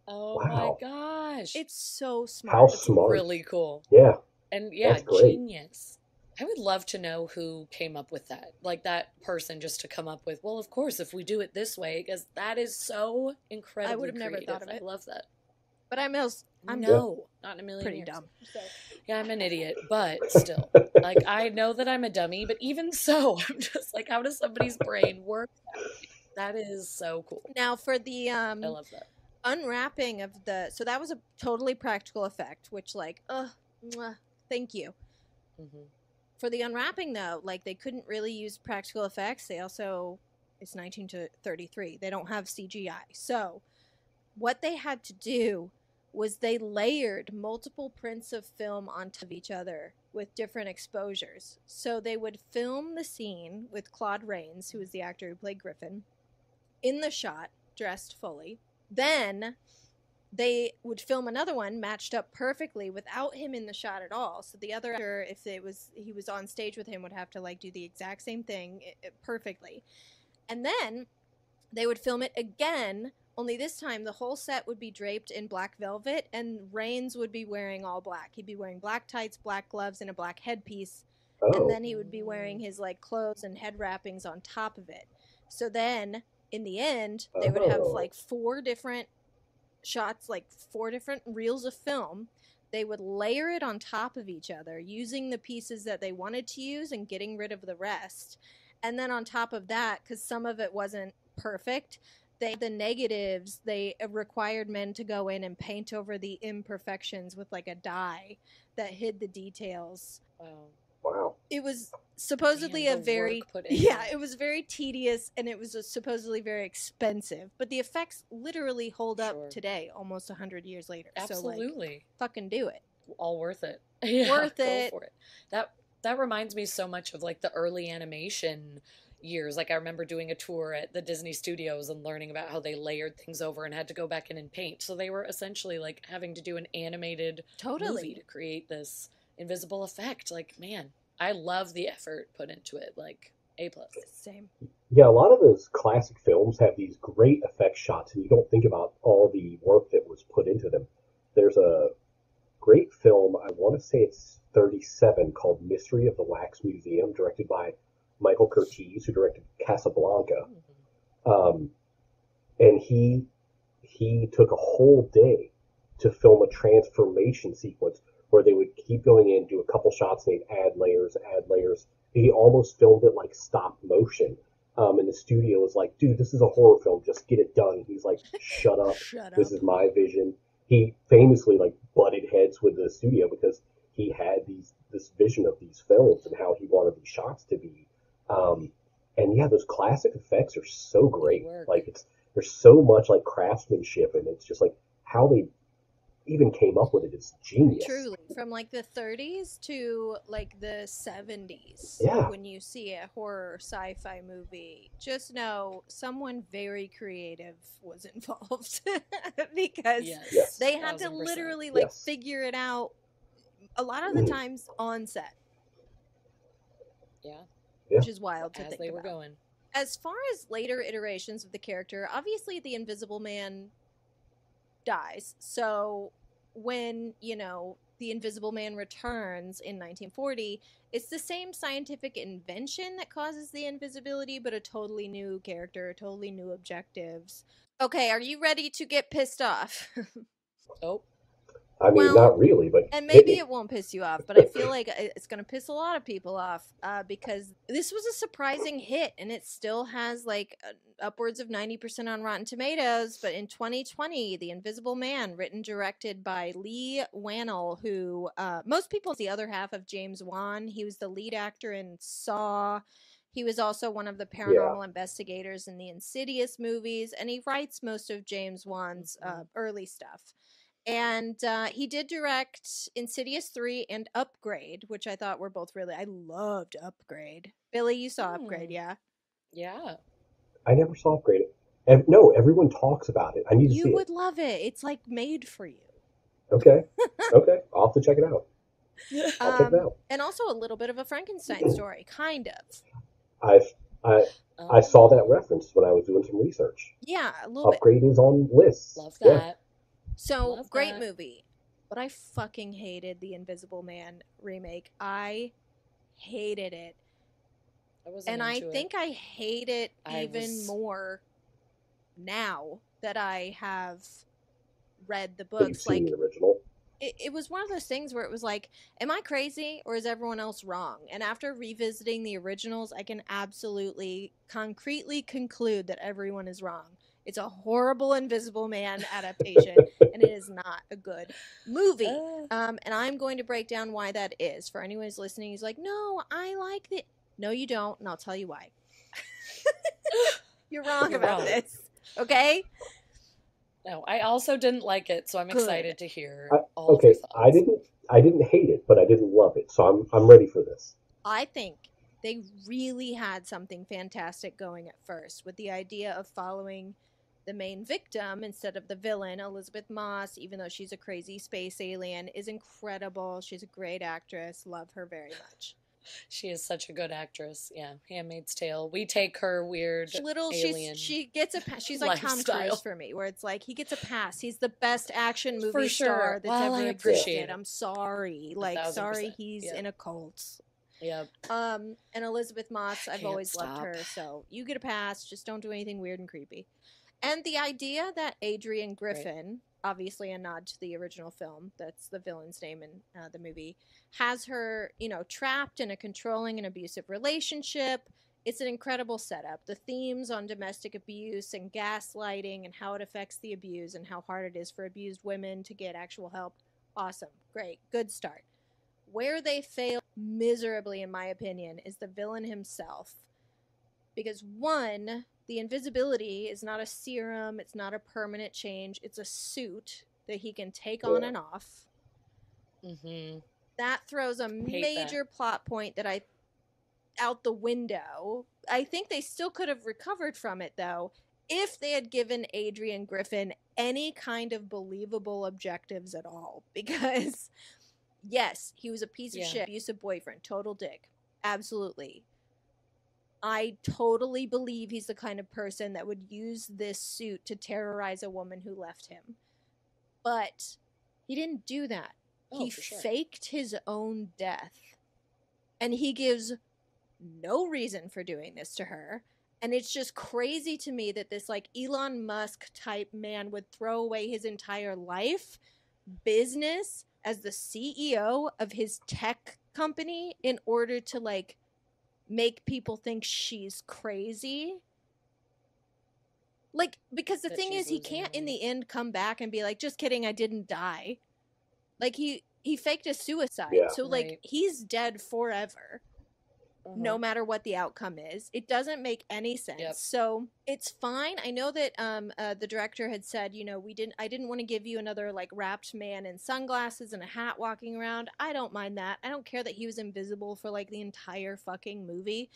Oh wow. my gosh. It's so How smart. It's smart. really cool. Yeah. And yeah, That's great. genius. I would love to know who came up with that. Like that person just to come up with, well, of course, if we do it this way, because that is so incredibly I would have never creative. thought of I it. love that. But I'm No, not in a million pretty years. dumb. So. Yeah, I'm an idiot, but still. Like, I know that I'm a dummy, but even so, I'm just like, how does somebody's brain work that way? That is so cool. Now for the I love that. unwrapping of the, so that was a totally practical effect, which like, mwah, thank you. Mm-hmm. For the unwrapping though, like they couldn't really use practical effects. They also, it's 1933. They don't have CGI. So what they had to do was they layered multiple prints of film on top of each other with different exposures. So they would film the scene with Claude Rains, who was the actor who played Griffin, in the shot, dressed fully. Then they would film another one matched up perfectly without him in the shot at all. So the other actor, if he was on stage with him, would have to like do the exact same thing perfectly. And then they would film it again, only this time the whole set would be draped in black velvet and Rains would be wearing all black. He'd be wearing black tights, black gloves, and a black headpiece. Oh. And then he would be wearing his like clothes and head wrappings on top of it. So then in the end, they would have like 4 different shots, like 4 different reels of film. They would layer it on top of each other using the pieces that they wanted to use and getting rid of the rest. And then on top of that, because some of it wasn't perfect, the negatives, they required men to go in and paint over the imperfections with like a dye that hid the details. Wow. It was supposedly it was very tedious and it was supposedly very expensive, but the effects literally hold up today, almost 100 years later. Absolutely. So like, fucking do it. All worth it. Yeah, worth go it. for it. That reminds me so much of like the early animation years. Like I remember doing a tour at the Disney studios and learning about how they layered things over and had to go back in and paint. So they were essentially like having to do an animated movie to create this invisible effect. Like, man, I love the effort put into it. Like, A+. Same. Yeah, a lot of those classic films have these great effect shots, and you don't think about all the work that was put into them. There's a great film, I want to say it's 37, called Mystery of the Wax Museum, directed by Michael Curtiz, who directed Casablanca. And he took a whole day to film a transformation sequence where they would keep going in, do a couple shots, and they'd add layers. He almost filmed it like stop motion. And the studio was like, dude, this is a horror film. Just get it done. He's like, shut up. This is my vision. He famously like butted heads with the studio because he had this vision of these films and how he wanted these shots to be. And yeah, those classic effects are so great. Like there's so much like craftsmanship, and it's just like how they even came up with it is genius. Truly, from like the 30s to like the 70s. Yeah. When you see a horror sci-fi movie, just know someone very creative was involved because they had 1000%. to literally like figure it out a lot of the times on set. Yeah. Which is wild to As think they were about. going. As far as later iterations of the character, obviously the Invisible Man dies. So when, the Invisible Man returns in 1940, it's the same scientific invention that causes the invisibility, but a totally new character, totally new objectives. Okay, are you ready to get pissed off? Oh. I mean, not really, but... And maybe it won't piss you off, but I feel like it's going to piss a lot of people off because this was a surprising hit, and it still has, like, upwards of 90% on Rotten Tomatoes, but in 2020, The Invisible Man, written, directed by Lee Wannell, who most people, the other half of James Wan. He was the lead actor in Saw. He was also one of the paranormal investigators in the Insidious movies, and he writes most of James Wan's early stuff. And he did direct Insidious 3 and Upgrade, which I thought were both I loved Upgrade. Billy, you saw Upgrade, yeah? Yeah. I never saw Upgrade. No, everyone talks about it. I need to see it. You would love it. It's like made for you. Okay. I'll have to check it out. I'll check it out. And also a little bit of a Frankenstein story, kind of. I I saw that Oh, reference when I was doing some research. Yeah, a little bit. Upgrade is on lists. love Yeah, that. So, Love great that. movie. But I fucking hated the Invisible Man remake. I hated it. I wasn't And I into it. think I hate it I even was more now that I have read the but you've books. seen Like, the original. it was one of those things where it was like, am I crazy or is everyone else wrong? And after revisiting the originals, I can absolutely concretely conclude that everyone is wrong. It's a horrible Invisible Man adaptation, and it is not a good movie. And I'm going to break down why that is. For anyone who's listening, who's like, no, I like it. No, you don't, and I'll tell you why. You're wrong You're about wrong. this, okay? No, I also didn't like it, so I'm Good. excited to hear all of Okay, your thoughts. I didn't hate it, but I didn't love it. So I'm ready for this. I think they really had something fantastic going at first with the idea of following the main victim instead of the villain. Elizabeth Moss, even though she's a crazy space alien, is incredible. She's a great actress. Love her very much. She is such a good actress. Yeah, Handmaid's Tale. We take her weird alien. She gets a pass. She's like Tom lifestyle. Cruise for me, where it's like he gets a pass. He's the best action movie For sure. star that's Well, I ever appreciate existed. it. I'm sorry, like 1000%. sorry he's Yep. in a cult. Yep. And Elizabeth Moss, I've Can't always loved stop. her, so you get a pass. Just don't do anything weird and creepy. And the idea that Adrian Griffin, obviously a nod to the original film, that's the villain's name in the movie, has her, trapped in a controlling and abusive relationship. It's an incredible setup. The themes on domestic abuse and gaslighting and how it affects the abused and how hard it is for abused women to get actual help. Awesome. Great. Good start. Where they fail miserably, in my opinion, is the villain himself. Because one, the invisibility is not a serum, it's not a permanent change, it's a suit that he can take on and off. Mm-hmm. That throws a major plot point that out the window. I think they still could have recovered from it, though, if they had given Adrian Griffin any kind of believable objectives at all. Because, yes, he was a piece of shit, abusive boyfriend, total dick. Absolutely. I totally believe he's the kind of person that would use this suit to terrorize a woman who left him. But he didn't do that. He faked his own death. And he gives no reason for doing this to her. And it's just crazy to me that this like Elon Musk type man would throw away his entire life, business as the CEO of his tech company in order to like make people think she's crazy. Like, because the thing is, he can't in the end come back and be like, just kidding, I didn't die. Like, he faked a suicide. Yeah. So, like, he's dead forever. No matter what the outcome is. It doesn't make any sense. Yep. So it's fine. I know that the director had said, I didn't want to give you another like wrapped man in sunglasses and a hat walking around. I don't mind that. I don't care that he was invisible for like the entire fucking movie.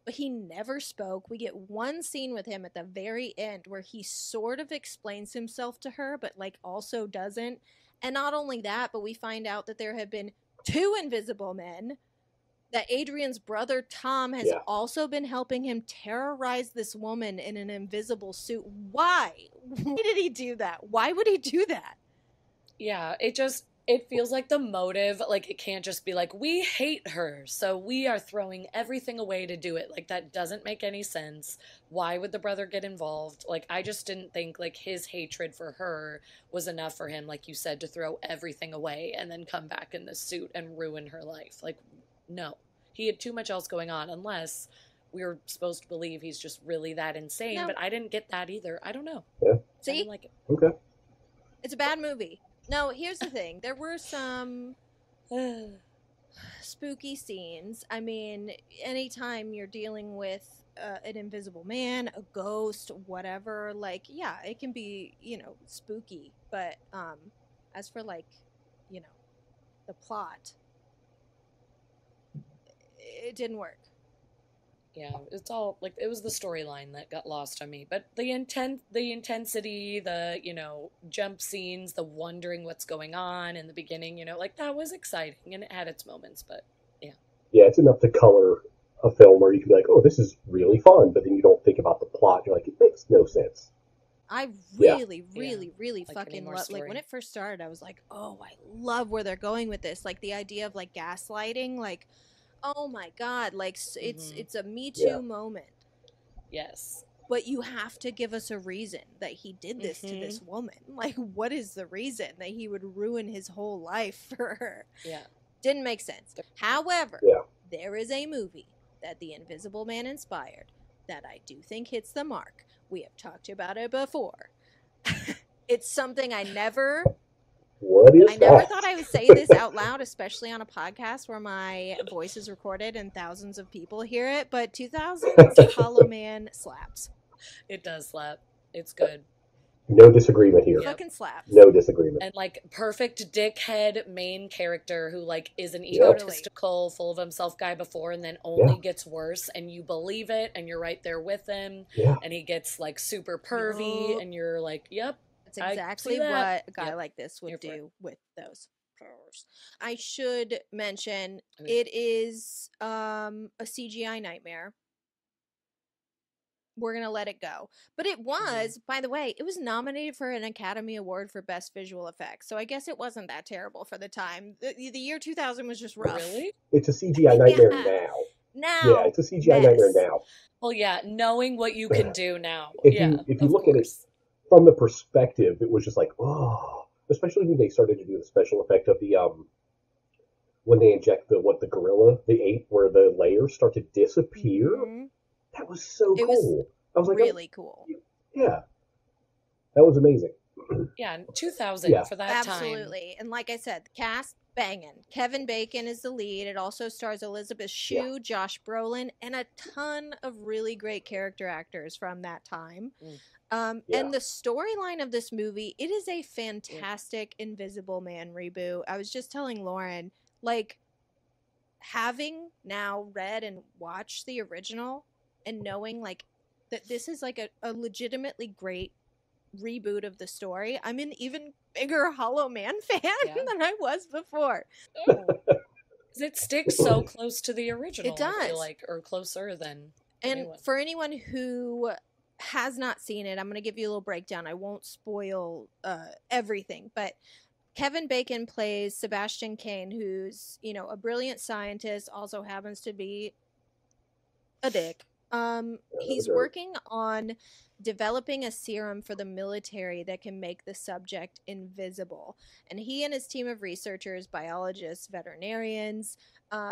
But he never spoke. We get one scene with him at the very end where he sort of explains himself to her, but like also doesn't. And not only that, but we find out that there have been 2 invisible men, that Adrian's brother Tom has also been helping him terrorize this woman in an invisible suit. Why? Why did he do that? Why would he do that? Yeah, it feels like the motive, like it can't just be like, we hate her, so we are throwing everything away to do it. Like, that doesn't make any sense. Why would the brother get involved? Like, I just didn't think like his hatred for her was enough for him, like you said, to throw everything away and then come back in the suit and ruin her life. Like, no, he had too much else going on, unless we were supposed to believe he's just really that insane. No. But I didn't get that either. I don't know. Yeah. See? I didn't like it. Okay. It's a bad movie. No, here's the thing. There were some spooky scenes. I mean, anytime you're dealing with an invisible man, a ghost, whatever, like, yeah, it can be, spooky. But as for, like, the plot, it didn't work. Yeah, it's all like it was the storyline that got lost on me. But the intensity, the jump scenes, the wondering what's going on in the beginning, like that was exciting and it had its moments. But yeah, it's enough to color a film where you can be like, oh, this is really fun, but then you don't think about the plot. You're like, it makes no sense. I Yeah. really Like, fucking any more love. Like when story. it first started, I was like, "Oh, I love where they're going with this." Like the idea of like gaslighting. Like, oh my god, like it's a Me Too Yeah. moment. Yes. But you have to give us a reason that he did this to this woman. Like, what is the reason that he would ruin his whole life for her? Yeah. Didn't make sense. However, Yeah. there is a movie that The Invisible Man inspired that I do think hits the mark. We have talked about it before. It's something I never thought I would say this out loud, especially on a podcast where my voice is recorded and thousands of people hear it, but 2000's Hollow Man slaps. It does slap. It's good. No disagreement here. Fucking slaps. No disagreement. And like perfect dickhead main character who like is an Yeah. egotistical, full of himself guy before and then only gets worse and you believe it and you're right there with him. Yeah. And he gets like super pervy and you're like, yep. That's exactly what a guy like this would do with those powers. I should mention it is a CGI nightmare. We're going to let it go. But it was, by the way, it was nominated for an Academy Award for Best Visual Effects. So I guess it wasn't that terrible for the time. The year 2000 was just rough. Really? It's a CGI nightmare now. Yeah, it's a CGI nightmare now. Well, yeah, knowing what you can do now. If you look at it from the perspective, it was just like, oh, especially when they started to do the special effect of the when they inject the gorilla, the ape, where the layers start to disappear. Mm-hmm. That was so cool. I was like, really cool. Yeah, that was amazing. Yeah, 2000 for that time. Absolutely. And like I said, the cast banging. Kevin Bacon is the lead. It also stars Elizabeth Shue, Josh Brolin, and a ton of really great character actors from that time. And the storyline of this movie, it is a fantastic Invisible Man reboot. I was just telling Lauren, like, having now read and watched the original and knowing, like, that this is, like, a legitimately great reboot of the story, I'm an even bigger Hollow Man fan than I was before. It sticks so close to the original, it does. I feel like, or closer than And for anyone who has not seen it, I'm going to give you a little breakdown. I won't spoil everything, but Kevin Bacon plays Sebastian Kane, who's, you know, a brilliant scientist, also happens to be a dick. He's working on developing a serum for the military that can make the subject invisible. And he and his team of researchers, biologists, veterinarians,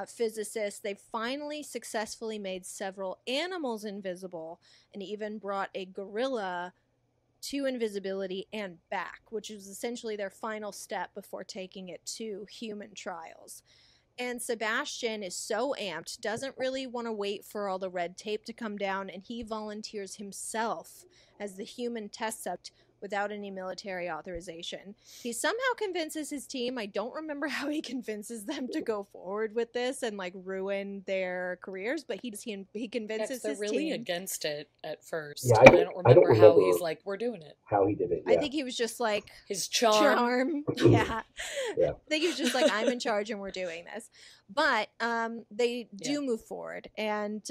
physicists, they finally successfully made several animals invisible and even brought a gorilla to invisibility and back, which was essentially their final step before taking it to human trials. And Sebastian is so amped, doesn't really want to wait for all the red tape to come down, and he volunteers himself as the human test subject without any military authorization. He somehow convinces his team, I don't remember how he convinces them to go forward with this and like ruin their careers, but he convinces his really team against it at first. Yeah, I don't remember how he's like, we're doing it. How he did it. I think he was just like his charm. Yeah. I think he was just like, I'm in charge and we're doing this. But they do move forward, and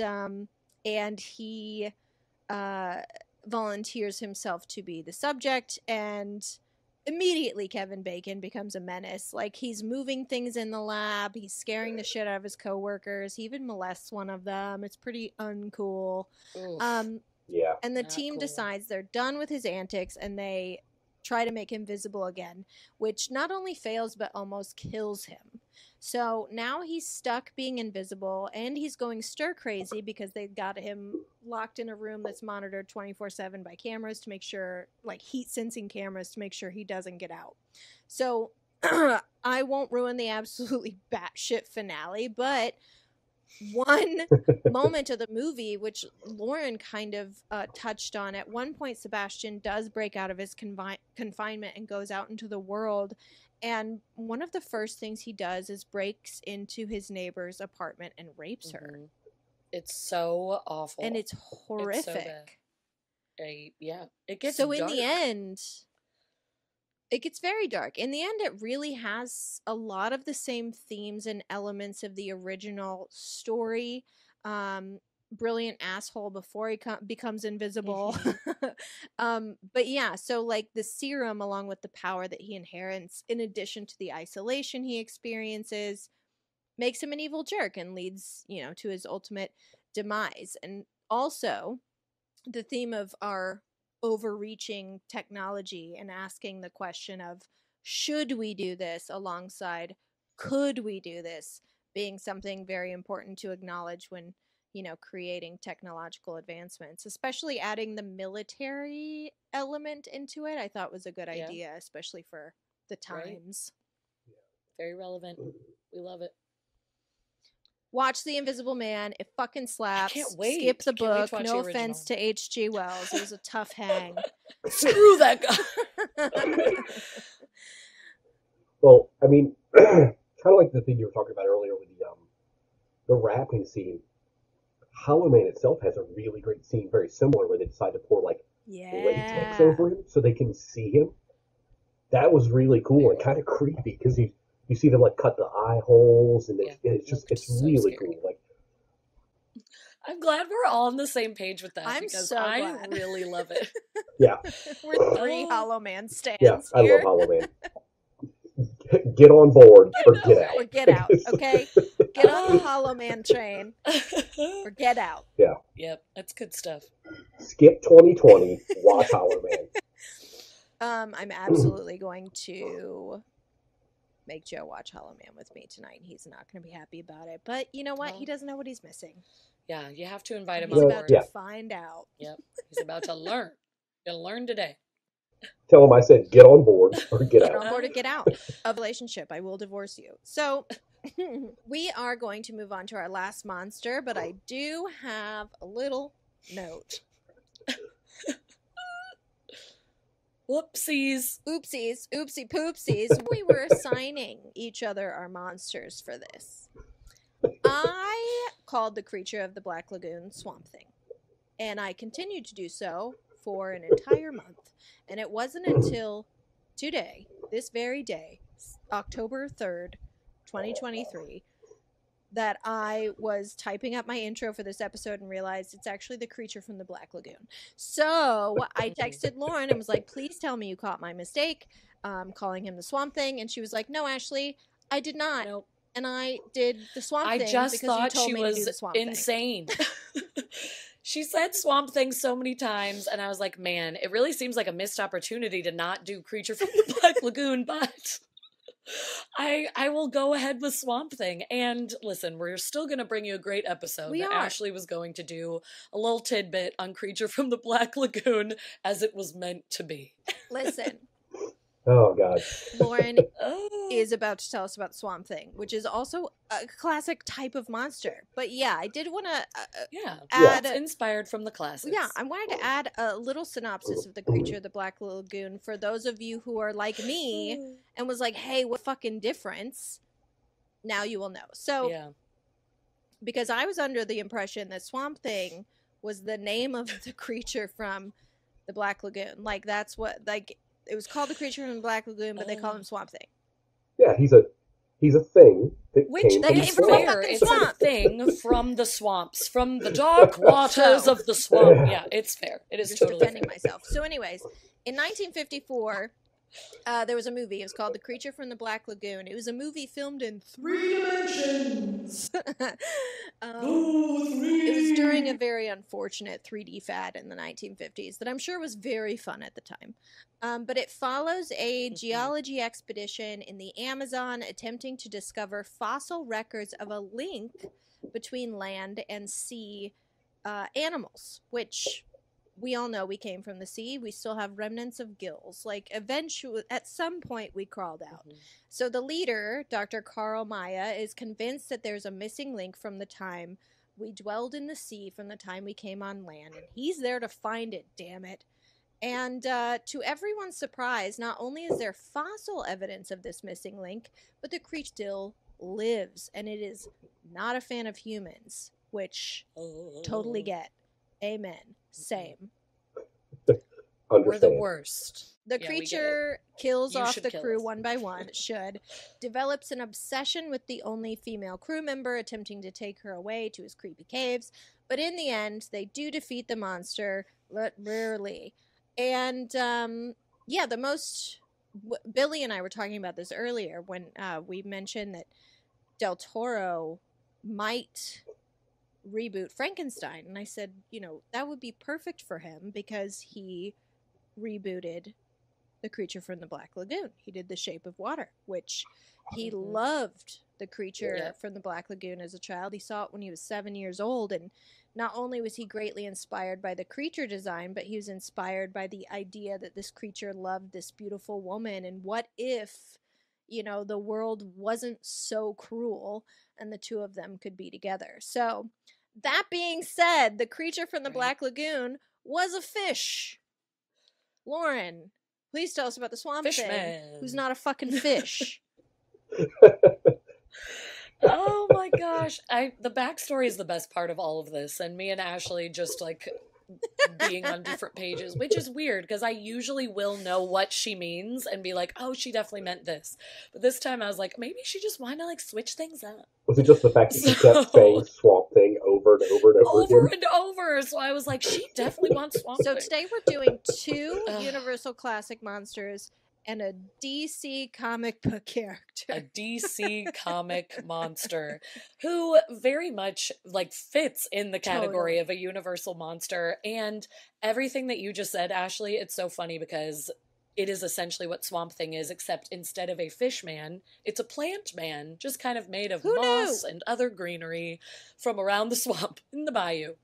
he volunteers himself to be the subject, and immediately Kevin Bacon becomes a menace. Like, he's moving things in the lab, he's scaring the shit out of his coworkers, he even molests one of them. It's pretty uncool. And the team decides they're done with his antics, and they try to make him visible again, which not only fails but almost kills him. So now he's stuck being invisible, and he's going stir crazy because they've got him locked in a room that's monitored 24/7 by cameras to make sure, like heat sensing cameras, to make sure he doesn't get out. So I won't ruin the absolutely batshit finale, but one moment of the movie, which Lauren kind of touched on, at one point Sebastian does break out of his confinement and goes out into the world, and one of the first things he does is breaks into his neighbor's apartment and rapes her. It's so awful. And it's horrific. It gets so dark. In the end, it gets very dark. In the end, it really has a lot of the same themes and elements of the original story. brilliant asshole before he becomes invisible. But yeah, so like the serum, along with the power that he inherits, in addition to the isolation he experiences, makes him an evil jerk and leads, to his ultimate demise. And also, the theme of our overreaching technology and asking the question of, should we do this, alongside could we do this, being something very important to acknowledge when, creating technological advancements, especially adding the military element into it, I thought was a good idea, especially for the times. Right. Very relevant. We love it. Watch The Invisible Man. It fucking slaps. I can't wait. Skip the book. No the offense to H.G. Wells. It was a tough hang. Screw that guy. Well, I mean, kind of like the thing you were talking about earlier with the rapping scene. Hollow Man itself has a really great scene, very similar, where they decide to pour latex over him so they can see him. That was really cool and kind of creepy because you see them cut the eye holes, and it's so really scary. Cool. I'm glad we're all on the same page with that, because I really love it. Yeah, we're 3 Hollow Man stans. Yeah, I here. love Hollow Man. Get on board or get out. Or get out, okay? Get on the Hollow Man train or get out. Yeah. Yep, that's good stuff. Skip 2020, watch Hollow Man. I'm absolutely going to make Joe watch Hollow Man with me tonight. He's not going to be happy about it. But you know what? He doesn't know what he's missing. Yeah, you have to invite him He's on about board. to find out. Yep, he's about to learn. You'll learn today. Tell him I said get on board or get out. Get on board or get out of relationship. I will divorce you. So we are going to move on to our last monster, but I do have a little note. Whoopsies. Oopsies. Oopsie poopsies. We were assigning each other our monsters for this. I called the creature of the Black Lagoon Swamp Thing. And I continued to do so for an entire month. And it wasn't until today, this very day, October 3rd, 2023, that I was typing up my intro for this episode and realized it's actually the creature from the Black Lagoon. So I texted Lauren and was like, please tell me you caught my mistake, calling him the Swamp Thing. And she was like, no, Ashley, I did not. Nope. And I did the Swamp Thing. I just because thought you told she me to do was the Swamp insane. Thing. She said Swamp Thing so many times, and I was like, man, it really seems like a missed opportunity to not do Creature from the Black Lagoon, but I will go ahead with Swamp Thing. And listen, we're still going to bring you a great episode. We are. Ashley was going to do a little tidbit on Creature from the Black Lagoon, as it was meant to be. Listen. Oh, God. Lauren is about to tell us about Swamp Thing, which is also a classic type of monster. But yeah, I did want to add... It's inspired from the classics. Yeah, I wanted to add a little synopsis of the creature of the Black Lagoon for those of you who are like me and was like, hey, what fucking difference? Now you will know. So, because I was under the impression that Swamp Thing was the name of the creature from the Black Lagoon. Like, that's what... It was called the creature from the Black Lagoon, but they call him Swamp Thing. Yeah, he's a thing that Which came is fair. It's a thing from the swamps, from the dark waters of the swamp. Yeah, it's fair. It is totally defending fair. myself. So, anyways, in 1954, there was a movie. It was called The Creature from the Black Lagoon. It was a movie filmed in 3 dimensions. It was during a very unfortunate 3D fad in the 1950s that I'm sure was very fun at the time. But it follows a geology expedition in the Amazon attempting to discover fossil records of a link between land and sea animals, which we all know we came from the sea. We still have remnants of gills. Like, eventually, at some point, we crawled out. So the leader, Dr. Carl Maya, is convinced that there's a missing link from the time we dwelled in the sea, from the time we came on land. And he's there to find it, damn it. And to everyone's surprise, not only is there fossil evidence of this missing link, but the creature still lives. And it is not a fan of humans, which totally get. Amen. Same. We're the worst. The Yeah, we get it. creature kills You off should the kill crew us. one by one, develops an obsession with the only female crew member, attempting to take her away to his creepy caves. But in the end, they do defeat the monster, but rarely. And, yeah, Billy and I were talking about this earlier when we mentioned that Del Toro might reboot Frankenstein. And I said, that would be perfect for him because he rebooted The Creature from the Black Lagoon. He did The Shape of Water, which he loved The Creature from the Black Lagoon as a child. He saw it when he was 7 years old, and not only was he greatly inspired by the creature design, but he was inspired by the idea that this creature loved this beautiful woman, and what if, the world wasn't so cruel and the two of them could be together. So, that being said, The Creature from the Black Lagoon was a fish. Lauren, please tell us about the Swamp Thing, who's not a fucking fish. Oh my gosh. The backstory is the best part of all of this, and me and Ashley just like being on different pages, which is weird because I usually will know what she means and be like, oh, she definitely meant this. But this time I was like, maybe she just wanted to like switch things up. Was it just the fact that she kept saying Swamp Thing over and over and over again? And over. So I was like, she definitely wants Swamp Thing. So today we're doing 2 Universal Classic monsters and a DC comic book character. A DC comic monster who very much like fits in the category of a universal monster. And everything that you just said, Ashley, it's so funny because it is essentially what Swamp Thing is, except instead of a fish man, it's a plant man, just kind of made of moss and other greenery from around the swamp in the bayou.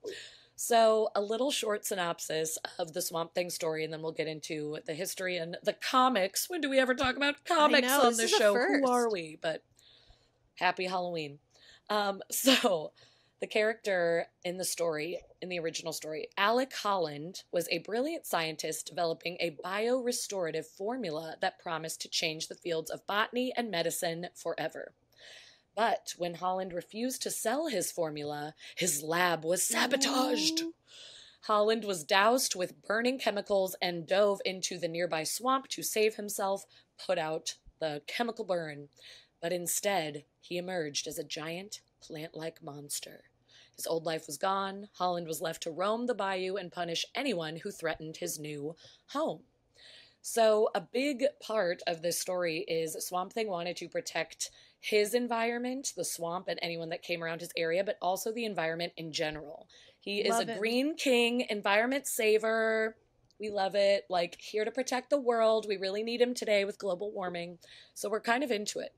So, a little short synopsis of the Swamp Thing story, and then we'll get into the history and the comics. When do we ever talk about comics on this show? Who are we? But happy Halloween. So, the character in the story, in the original story, Alec Holland, was a brilliant scientist developing a biorestorative formula that promised to change the fields of botany and medicine forever. But when Holland refused to sell his formula, his lab was sabotaged. Holland was doused with burning chemicals and dove into the nearby swamp to save himself, put out the chemical burn. But instead, he emerged as a giant, plant-like monster. His old life was gone. Holland was left to roam the bayou and punish anyone who threatened his new home. So a big part of this story is Swamp Thing wanted to protect his environment, the swamp, and anyone that came around his area, but also the environment in general. He is a green king, environment saver. We love it. Like, here to protect the world. We really need him today with global warming. So we're kind of into it.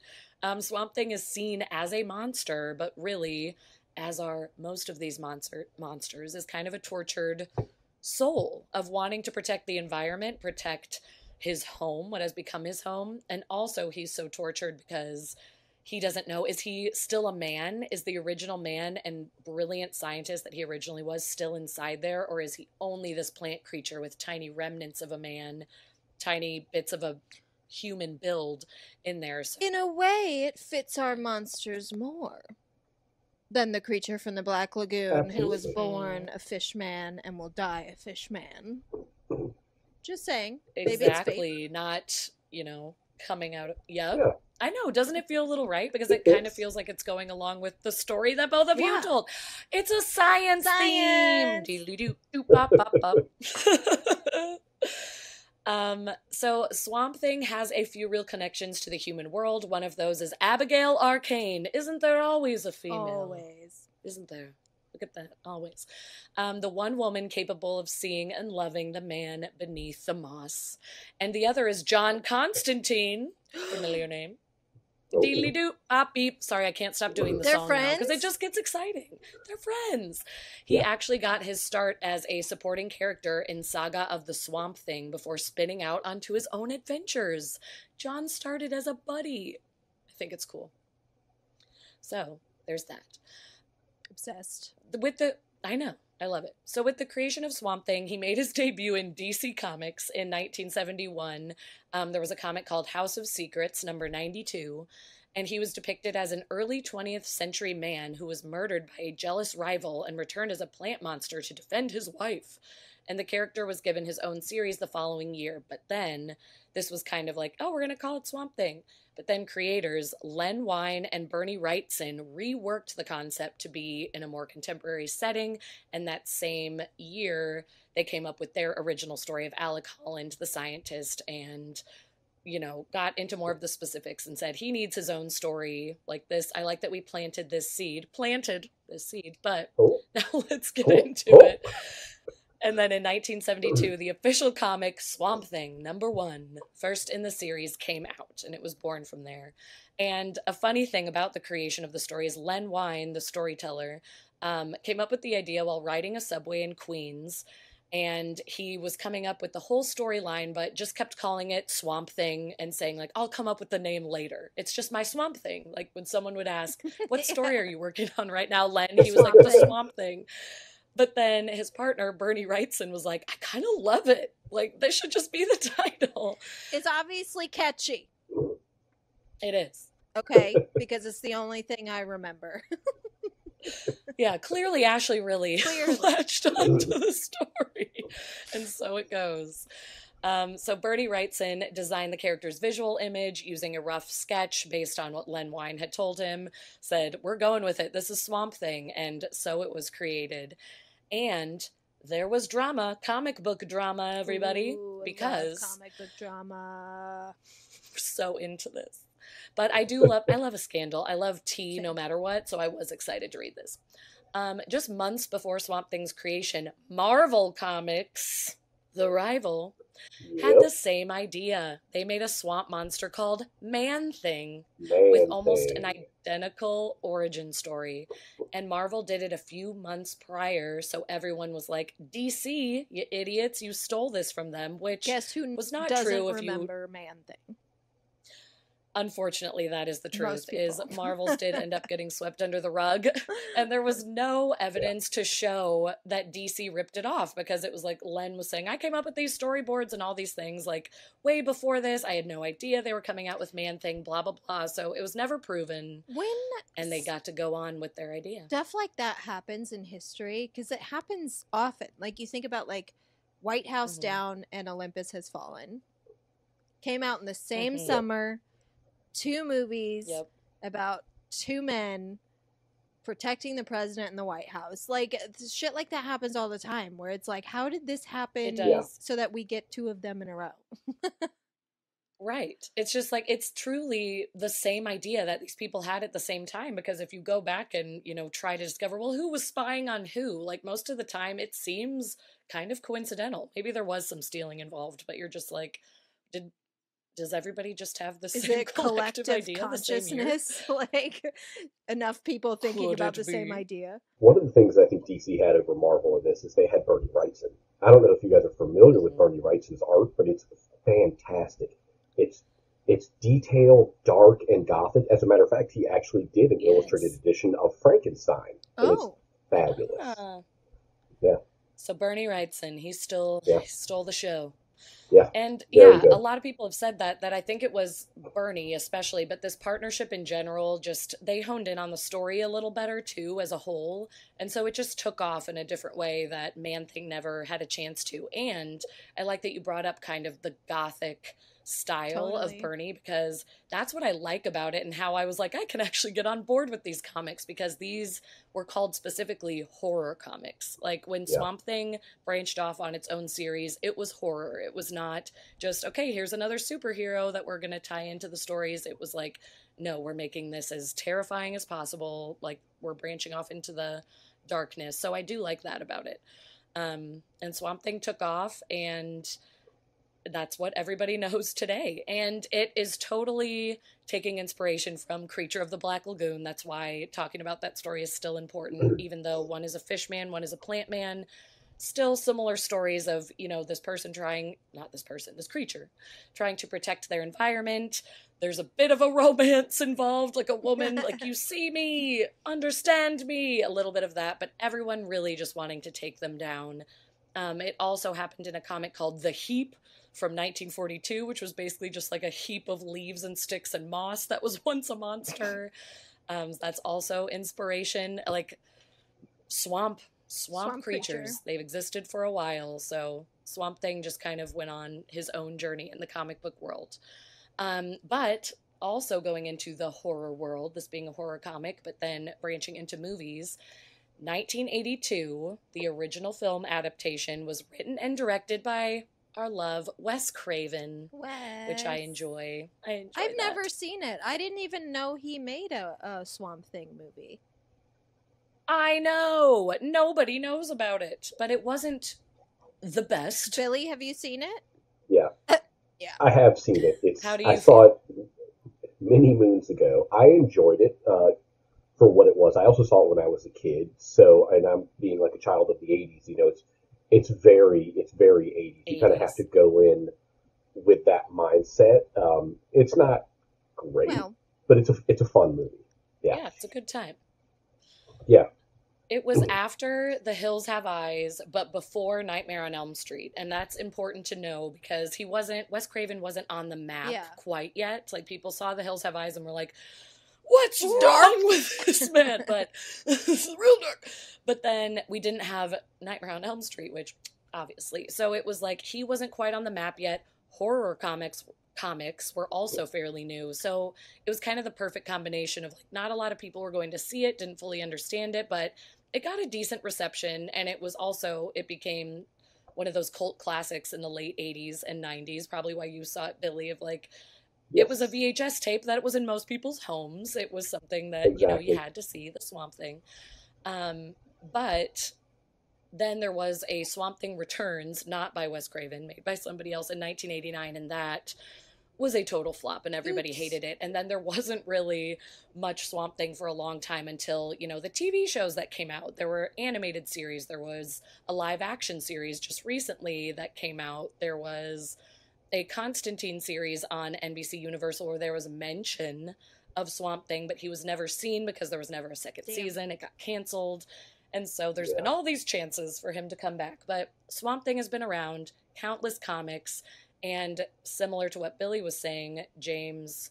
Swamp Thing is seen as a monster, but really, as are most of these monsters, is kind of a tortured soul of wanting to protect the environment, protect his home, what has become his home. And also he's so tortured because he doesn't know, is he still a man? Is the original man and brilliant scientist that he originally was still inside there? Or is he only this plant creature with tiny remnants of a man, tiny bits of a human build in there? So, in a way, it fits our monsters more than the creature from the Black Lagoon who was born a fish man and will die a fish man. Just saying. Exactly. Not, coming out of... Yeah. I know. Doesn't it feel a little right? Because it kind of feels like it's going along with the story that both of you told. It's a science theme. So Swamp Thing has a few real connections to the human world. One of those is Abigail Arcane. Isn't there always a female? Always. Isn't there? Look at that. Always. The one woman capable of seeing and loving the man beneath the moss. And the other is John Constantine. Familiar name. Deedly doop, bop beep. Sorry, I can't stop doing the song now because it just gets exciting. They're friends. He actually got his start as a supporting character in Saga of the Swamp Thing before spinning out onto his own adventures. John started as a buddy. I think it's cool. So, there's that. Obsessed. I know. I love it. So with the creation of Swamp Thing, he made his debut in DC Comics in 1971. There was a comic called House of Secrets, number 92, and he was depicted as an early 20th century man who was murdered by a jealous rival and returned as a plant monster to defend his wife. And the character was given his own series the following year. But then this was kind of like, oh, we're going to call it Swamp Thing. But then creators Len Wein and Bernie Wrightson reworked the concept to be in a more contemporary setting. And that same year, they came up with their original story of Alec Holland, the scientist, and, you know, got into more of the specifics and said he needs his own story like this. I like that we planted this seed, but now let's get into it. And then in 1972, the official comic Swamp Thing #1, first in the series, came out, and it was born from there. And a funny thing about the creation of the story is Len Wein, the storyteller, came up with the idea while riding a subway in Queens, and he was coming up with the whole storyline, but just kept calling it Swamp Thing and saying, like, I'll come up with the name later. It's just my Swamp Thing. Like, when someone would ask, what story are you working on right now, Len? He was like, the Swamp Thing. But then his partner, Bernie Wrightson, was like, I kind of love it. Like, this should just be the title. It's obviously catchy. It is. Okay, because it's the only thing I remember. Yeah, clearly Ashley really latched onto the story. And so it goes. So Bernie Wrightson designed the character's visual image using a rough sketch based on what Len Wein had told him, said, we're going with it. This is Swamp Thing. And so it was created. And there was drama, comic book drama, everybody, Ooh, because comic book drama. We're so into this. But I love a scandal. I love tea no matter what. So I was excited to read this. Just months before Swamp Thing's creation, Marvel Comics, the rival, had the same idea. They made a swamp monster called Man-Thing with almost an identical origin story. And Marvel did it a few months prior, so everyone was like, DC, you idiots, you stole this from them, which was not true if you remember Man-Thing. Unfortunately, that is the truth, is Marvel's did end up getting swept under the rug, and there was no evidence to show that DC ripped it off, because it was like Len was saying, I came up with these storyboards and all these things, like, way before this. I had no idea they were coming out with Man-Thing, blah, blah, blah, so it was never proven, and they got to go on with their idea. Stuff like that happens in history, because it happens often. Like, you think about, like, White House Down and Olympus Has Fallen. Came out in the same summer. 2 movies about 2 men protecting the president in the White House. Like, shit like that happens all the time, where it's like, how did this happen so that we get 2 of them in a row? Right. It's just like, it's truly the same idea that these people had at the same time, because if you go back and, you know, try to discover, well, who was spying on who? Like, most of the time it seems kind of coincidental. Maybe there was some stealing involved, but you're just like, does everybody just have the same collective idea consciousness? Like, enough people thinking about the same idea? One of the things I think DC had over Marvel in this is they had Bernie Wrightson. I don't know if you guys are familiar with Bernie Wrightson's art, but it's fantastic. It's detailed, dark, and gothic. As a matter of fact, he actually did an illustrated edition of Frankenstein. It's fabulous. Yeah. So Bernie Wrightson, he stole the show. Yeah. And a lot of people have said that I think it was Bernie especially, but this partnership in general, just they honed in on the story a little better too as a whole. And so it just took off in a different way that Man-Thing never had a chance to. And I like that you brought up kind of the gothic style of Bernie, because that's what I like about it, and how I was like, I can actually get on board with these comics, because these were called specifically horror comics. Like, when Swamp Thing branched off on its own series, it was horror. It was not just, okay, here's another superhero that we're going to tie into the stories. It was like, no, we're making this as terrifying as possible. Like, we're branching off into the darkness. So I do like that about it. And Swamp Thing took off, and that's what everybody knows today. And it is totally taking inspiration from Creature of the Black Lagoon. That's why talking about that story is still important, even though one is a fish man, one is a plant man. Still similar stories of, you know, this creature trying to protect their environment. There's a bit of a romance involved, like a woman, like, you see me, understand me, a little bit of that, but everyone really just wanting to take them down. It also happened in a comic called The Heap from 1942, which was basically just like a heap of leaves and sticks and moss that was once a monster. That's also inspiration. Like, swamp Swamp creatures. They've existed for a while, so Swamp Thing just kind of went on his own journey in the comic book world. But also going into the horror world, this being a horror comic, but then branching into movies, 1982, the original film adaptation was written and directed by our love, Wes Craven, which I enjoy. I've never seen it. I didn't even know he made a Swamp Thing movie. I know. Nobody knows about it, but it wasn't the best. Billy, have you seen it? Yeah. Yeah. I have seen it. How do you I feel? saw it many moons ago. I enjoyed it for what it was. I also saw it when I was a kid. So, and I'm being like a child of the 80s, you know, it's very 80s. You kind of have to go in with that mindset. It's not great, but it's a fun movie. Yeah, it's a good time. Yeah. It was after The Hills Have Eyes, but before Nightmare on Elm Street. And that's important to know because Wes Craven wasn't on the map quite yet. Like, people saw The Hills Have Eyes and were like, what's wrong with this man? But this is real dark. But then we didn't have Nightmare on Elm Street, which obviously. So it was like he wasn't quite on the map yet. Horror comics were also fairly new. So it was kind of the perfect combination of like not a lot of people were going to see it, didn't fully understand it, but it got a decent reception. And it became one of those cult classics in the late 80s and 90s, probably why you saw it, Billy, of like, it was a VHS tape that was in most people's homes. It was something that, you know, you had to see, the Swamp Thing. But then there was a Swamp Thing Returns, not by Wes Craven, made by somebody else in 1989, and that was a total flop, and everybody hated it. And then there wasn't really much Swamp Thing for a long time until, you know, the TV shows that came out. There were animated series. There was a live-action series just recently that came out. There was a Constantine series on NBC Universal where there was a mention of Swamp Thing, but he was never seen because there was never a second season. It got canceled. And so there's been all these chances for him to come back. But Swamp Thing has been around, countless comics, and similar to what Billy was saying, James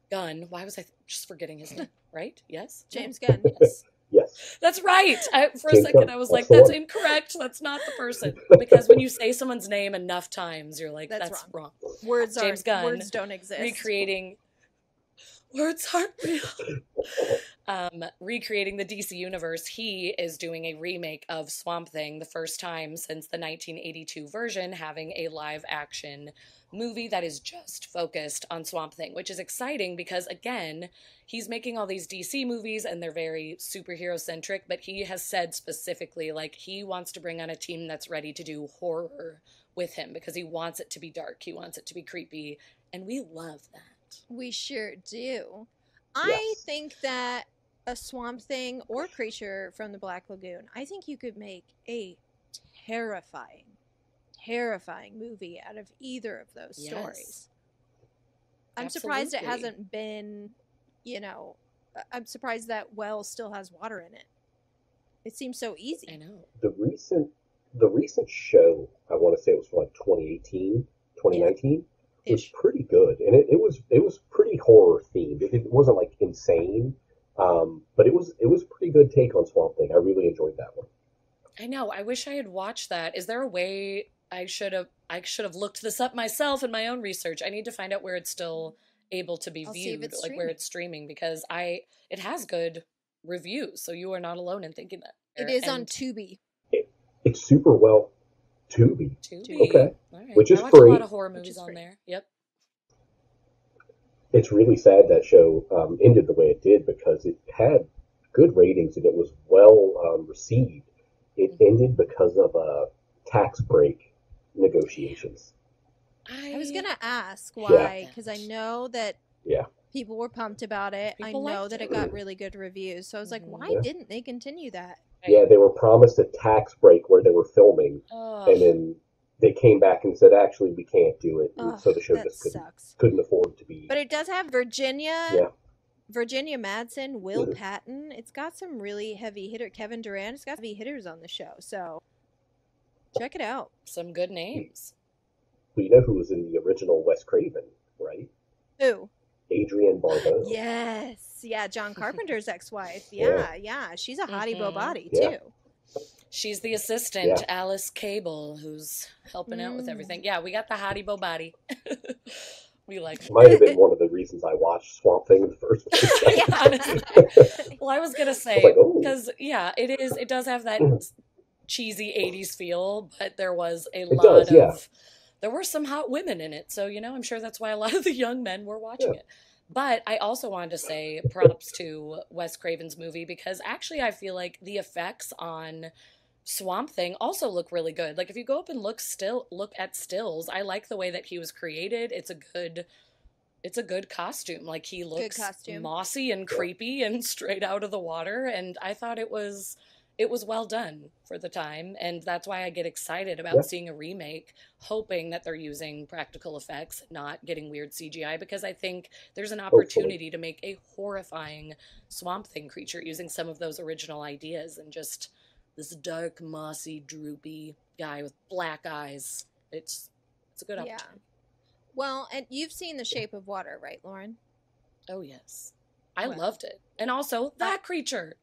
Gunn, why was I just forgetting his name, right? Yes? James Gunn. Yes. Yes. That's right. For a James second, Gunn. I was like, that's incorrect. That's not the person. Because when you say someone's name enough times, you're like, that's wrong. Words don't exist. Words aren't real. Recreating the DC universe, he is doing a remake of Swamp Thing, the first time since the 1982 version, having a live action movie that is just focused on Swamp Thing, which is exciting because, again, he's making all these DC movies and they're very superhero centric, but he has said specifically, like, he wants to bring on a team that's ready to do horror with him because he wants it to be dark, he wants it to be creepy, and we love that. We sure do. I think that a Swamp Thing or creature from the Black Lagoon, I think you could make a terrifying movie out of either of those stories. I'm surprised it hasn't been, you know, I'm surprised that well still has water in it. It seems so easy. I know. The recent show, I want to say it was from like 2018, 2019. It was pretty good, and it was pretty horror themed. It wasn't like insane, but it was a pretty good take on Swamp Thing. I really enjoyed that one. I know. I wish I had watched that. Is there a way I should have looked this up myself in my own research? I need to find out where it's still able to be viewed, like where it's streaming, because it has good reviews. So you are not alone in thinking that. It is on Tubi. It's super well. Tubi. Okay. All right. Which is I watch free. A lot of horror movies on there. Yep. It's really sad that show ended the way it did because it had good ratings and it was well received. It ended because of tax break negotiations. I was going to ask why, because I know that people were pumped about it. I know that it got really good reviews. So I was like, why didn't they continue that? Yeah, they were promised a tax break where they were filming, and then they came back and said, actually, we can't do it. And so the show just couldn't afford to be. But it does have Virginia Madsen, Will Patton. It's got some really heavy hitter. Kevin Durant. It's got heavy hitters on the show. So check it out. Some good names. Well, you know who was in the original Wes Craven, right? Who? Adrienne Barbeau. Yes. Yeah, John Carpenter's ex-wife. Yeah. She's a hottie body, too. She's the assistant, Alice Cable, who's helping out with everything. Yeah, we got the hottie bo body. We like might have been one of the reasons I watched Swamp Thing in the first place. Yeah, honestly. Well, I was gonna say, because it does have that cheesy 80s feel, but there was there were some hot women in it, so I'm sure that's why a lot of the young men were watching it. But I also wanted to say props to Wes Craven's movie, because actually I feel like the effects on Swamp Thing also look really good. Like, if you go up and look at stills, I like the way that he was created. It's a good costume. Like, he looks mossy and creepy and straight out of the water, and I thought it was well done for the time, and that's why I get excited about seeing a remake, hoping that they're using practical effects, not getting weird CGI, because I think there's an opportunity to make a horrifying Swamp Thing creature using some of those original ideas, and just this dark, mossy, droopy guy with black eyes. It's a good opportunity. Yeah. Well, and you've seen The Shape of Water, right, Lauren? Oh, yes. I loved it. And also, that creature.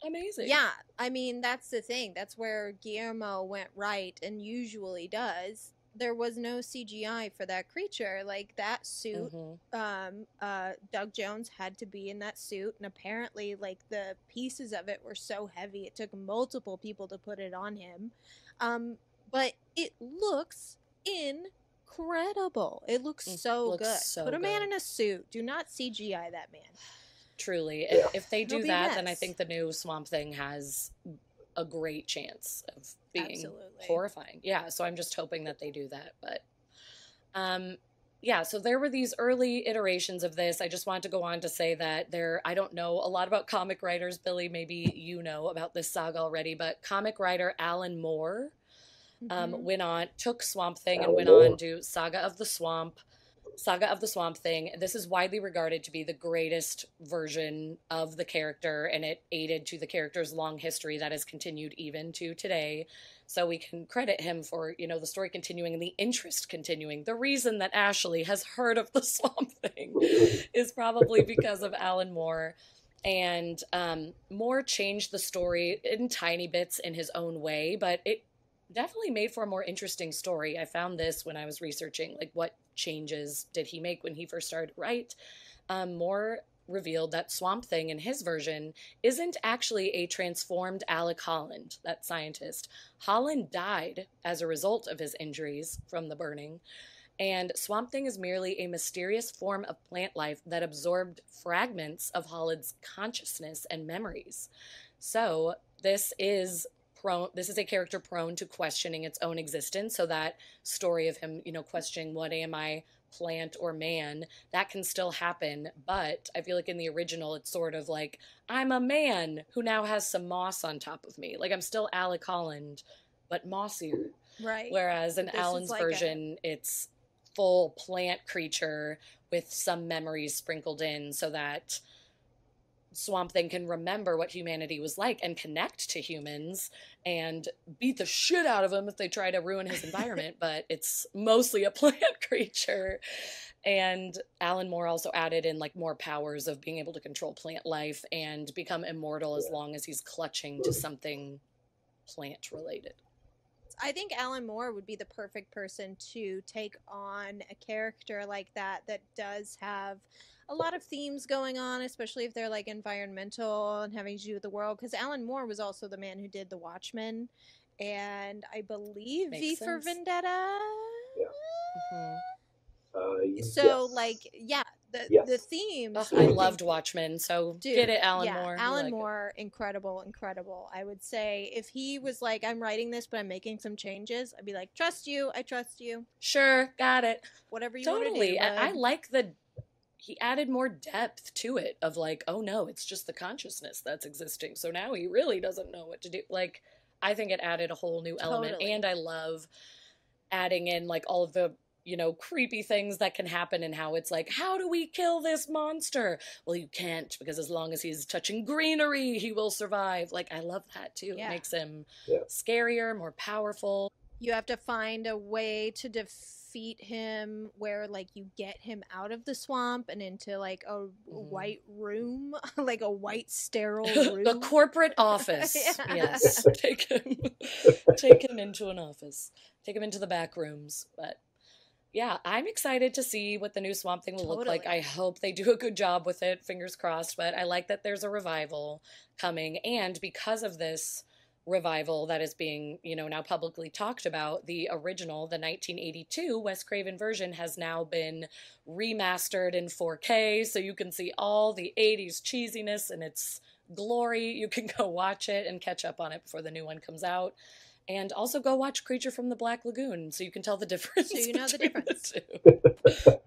Amazing. Yeah, I mean, that's the thing. That's where Guillermo went right, and usually does. There was no CGI for that creature. Like, that suit, Doug Jones had to be in that suit, and apparently, like, the pieces of it were so heavy, it took multiple people to put it on him. But it looks incredible. It looks so good. Put a man in a suit. Do not CGI that man. Truly. If they do that, then I think the new Swamp Thing has a great chance of being horrifying. Yeah, so I'm just hoping that they do that. But so there were these early iterations of this. I just wanted to go on to say that I don't know a lot about comic writers. Billy, maybe you know about this saga already, but comic writer Alan Moore took Swamp Thing and went on to Saga of the Swamp Thing. This is widely regarded to be the greatest version of the character, and it aided to the character's long history that has continued even to today. So we can credit him for, the story continuing and the interest continuing. The reason that Ashley has heard of the Swamp Thing is probably because of Alan Moore. And Moore changed the story in tiny bits in his own way, but it definitely made for a more interesting story. I found this when I was researching, like, what changes did he make when he first started to write. Moore revealed that Swamp Thing in his version isn't actually a transformed Alec Holland, that scientist. Holland died as a result of his injuries from the burning, and Swamp Thing is merely a mysterious form of plant life that absorbed fragments of Holland's consciousness and memories. So this is a character prone to questioning its own existence. So that story of him, questioning, what am I, plant or man, that can still happen. But I feel like in the original, it's sort of like, I'm a man who now has some moss on top of me. Like, I'm still Alec Holland, but mossier. Right. Whereas in Alan's version, it's full plant creature with some memories sprinkled in, so that Swamp Thing can remember what humanity was like and connect to humans and beat the shit out of them if they try to ruin his environment, but it's mostly a plant creature. And Alan Moore also added in, like, more powers of being able to control plant life and become immortal as long as he's clutching to something plant related. I think Alan Moore would be the perfect person to take on a character like that does have a lot of themes going on, especially if they're, like, environmental and having to do with the world. Because Alan Moore was also the man who did The Watchmen, and I believe V for Vendetta. Yeah. The themes. I loved Watchmen, so get it, Alan Moore. Alan Moore, incredible. I would say if he was like, I'm writing this, but I'm making some changes, I'd be like, trust you. I trust you. Sure, got it. Whatever you want to do. I like he added more depth to it of, like, oh no, it's just the consciousness that's existing. So now he really doesn't know what to do. Like, I think it added a whole new element. Totally. And I love adding in, like, all of the, creepy things that can happen, and how it's like, how do we kill this monster? Well, you can't, because as long as he's touching greenery, he will survive. Like, I love that too. Yeah. It makes him scarier, more powerful. You have to find a way to defeat defeat him where like you get him out of the swamp and into like a white room, like a white sterile room. A corporate office. Yeah. Yes. Take him into an office. Take him into the back rooms. But yeah, I'm excited to see what the new Swamp Thing will look like. I hope they do a good job with it. Fingers crossed. But I like that there's a revival coming. And because of this revival that is being, now publicly talked about, the original, the 1982 Wes Craven version has now been remastered in 4K, so you can see all the 80s cheesiness and its glory. You can go watch it and catch up on it before the new one comes out. And also go watch Creature from the Black Lagoon so you can tell the difference. So you know the difference. The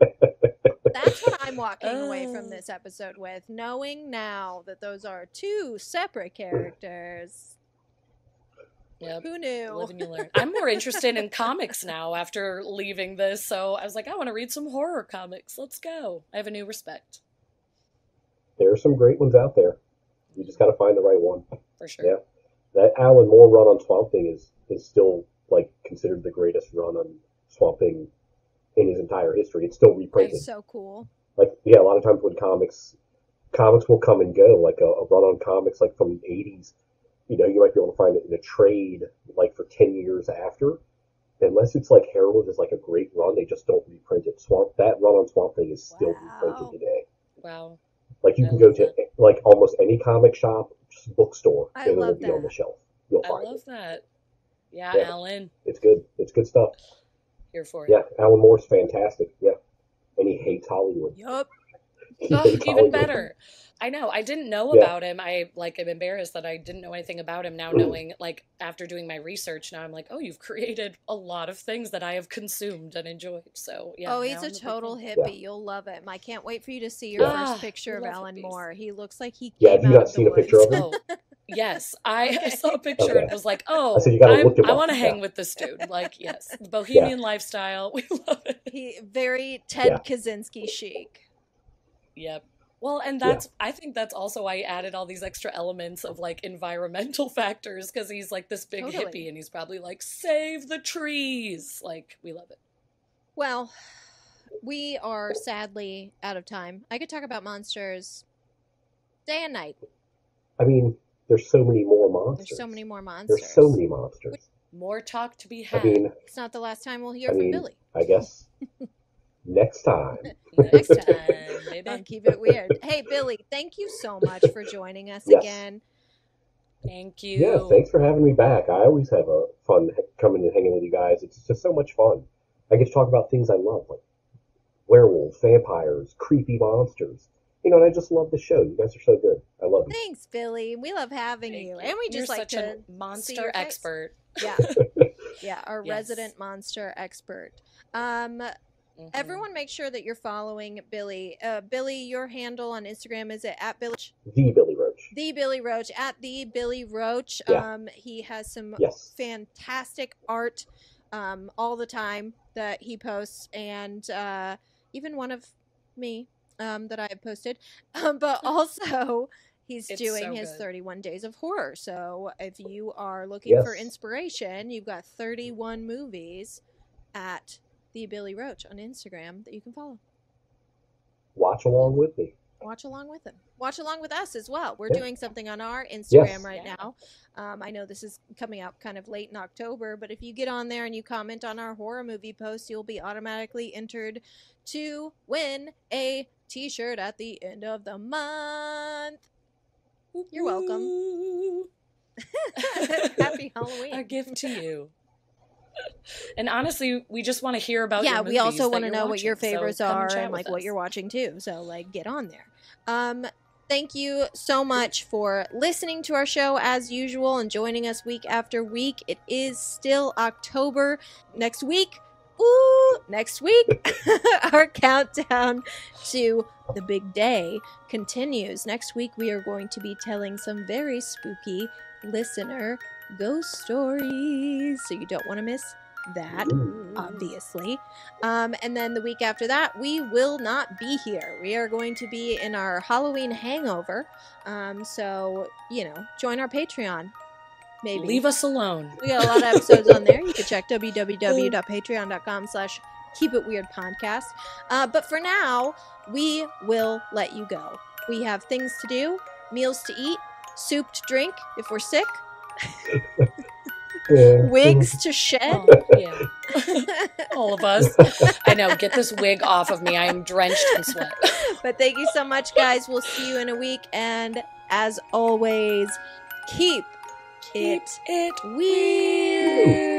That's what I'm walking away from this episode with, knowing now that those are two separate characters. Yep. Who knew? Live and you learn. I'm more interested in comics now after leaving this, so I was like, I want to read some horror comics. Let's go. I have a new respect. There are some great ones out there. You just got to find the right one. For sure. Yeah. That Alan Moore run on Swamp Thing is still like considered the greatest run on Swamp Thing in his entire history. It's still reprinted. That's so cool. Like, yeah, a lot of times when comics will come and go, like a run on comics like from the 80s, you might be able to find it in a trade like for 10 years after. Unless it's like heralded as like a great run, they just don't reprint it. That run on Swamp Thing is still reprinted today. Wow. Like you can go to like almost any comic shop, just bookstore, I and love it'll be that. on the shelf. You'll I find love it. that. Yeah, Yeah. Alan. It's good. It's good stuff. Here for it. Yeah, Alan Moore's fantastic. Yeah. And he hates Hollywood. Yup. He Oh, hates even Hollywood. better. I know. I didn't know Yeah. about him. I am embarrassed that I didn't know anything about him. Now knowing, like, after doing my research, now I'm like, oh, you've created a lot of things that I have consumed and enjoyed. So yeah. Oh, he's now a I'm big total fan. hippie. You'll love him. I can't wait for you to see your Yeah. first picture of we love Alan hippies. Moore. He looks like he Yeah, came have you out not of the seen a woods. picture of him? Oh, yes. I Okay. saw a picture Okay. and was like, oh, I said you gotta look him I up. want to hang Yeah. with this dude. Like, yes, the bohemian lifestyle. We love it. He very Ted Yeah. Kaczynski chic. Yep. Well, and I think that's also why I added all these extra elements of like environmental factors, because he's like this big Totally. hippie and he's probably like, save the trees. Like, we love it. Well, we are sadly out of time. I could talk about monsters day and night. I mean, there's so many more monsters. There's so many more monsters. There's so many monsters. More talk to be I had. mean, It's not the last time we'll hear I from mean, Billy. I guess next time. Next time, On baby. Keep It Weird. Hey, Billy, thank you so much for joining us Yes. again. Thank you. Yeah, thanks for having me back. I always have a fun coming and hanging with you guys. It's just so much fun. I get to talk about things I love, like werewolves, vampires, creepy monsters. And I just love the show. You guys are so good. I love you. Thanks, Billy. We love having Thank you. you. And we You're just like such to a see monster your face. expert. Yeah. Yeah, our Yes. resident monster expert. Mhm. Everyone make sure that you're following Billy. Billy, your handle on Instagram is at Billy The Billy Roach. the Billy Roach at the Billy Roach. Yeah. He has some Yes. fantastic art all the time that he posts, and even one of me that I have posted. But also he's It's doing so his good. 31 Days of Horror. So if you are looking for Yes. inspiration, you've got 31 movies at the Billy Roach on Instagram that you can follow. Watch along with me. Watch along with him. Watch along with us as well. We're Yeah. doing something on our Instagram Yes. right Yeah. now. I know this is coming out kind of late in October, but if you get on there and you comment on our horror movie post, you'll be automatically entered to win a t-shirt at the end of the month. You're welcome. Ooh. Happy Halloween. A gift to you. And honestly, we just want to hear about Yeah, your we also want to know what your favorites are and like what us. you're watching too. So like get on there. Thank you so much for listening to our show as usual and joining us week after week. It is still October. Next week, our countdown to the big day continues. Next week, we are going to be telling some very spooky listener ghost stories. So you don't want to miss that, obviously. And then the week after that, we will not be here. We are going to be in our Halloween hangover. So, join our Patreon. Maybe. Leave us alone. We got a lot of episodes on there. You can check www.patreon.com/creeptastic Keep It Weird podcast. But for now, we will let you go. We have things to do, meals to eat, soup to drink if we're sick, wigs to shed. Oh, yeah. All of us. I know. Get this wig off of me. I am drenched in sweat. But thank you so much, guys. We'll see you in a week. And as always, keep it weird.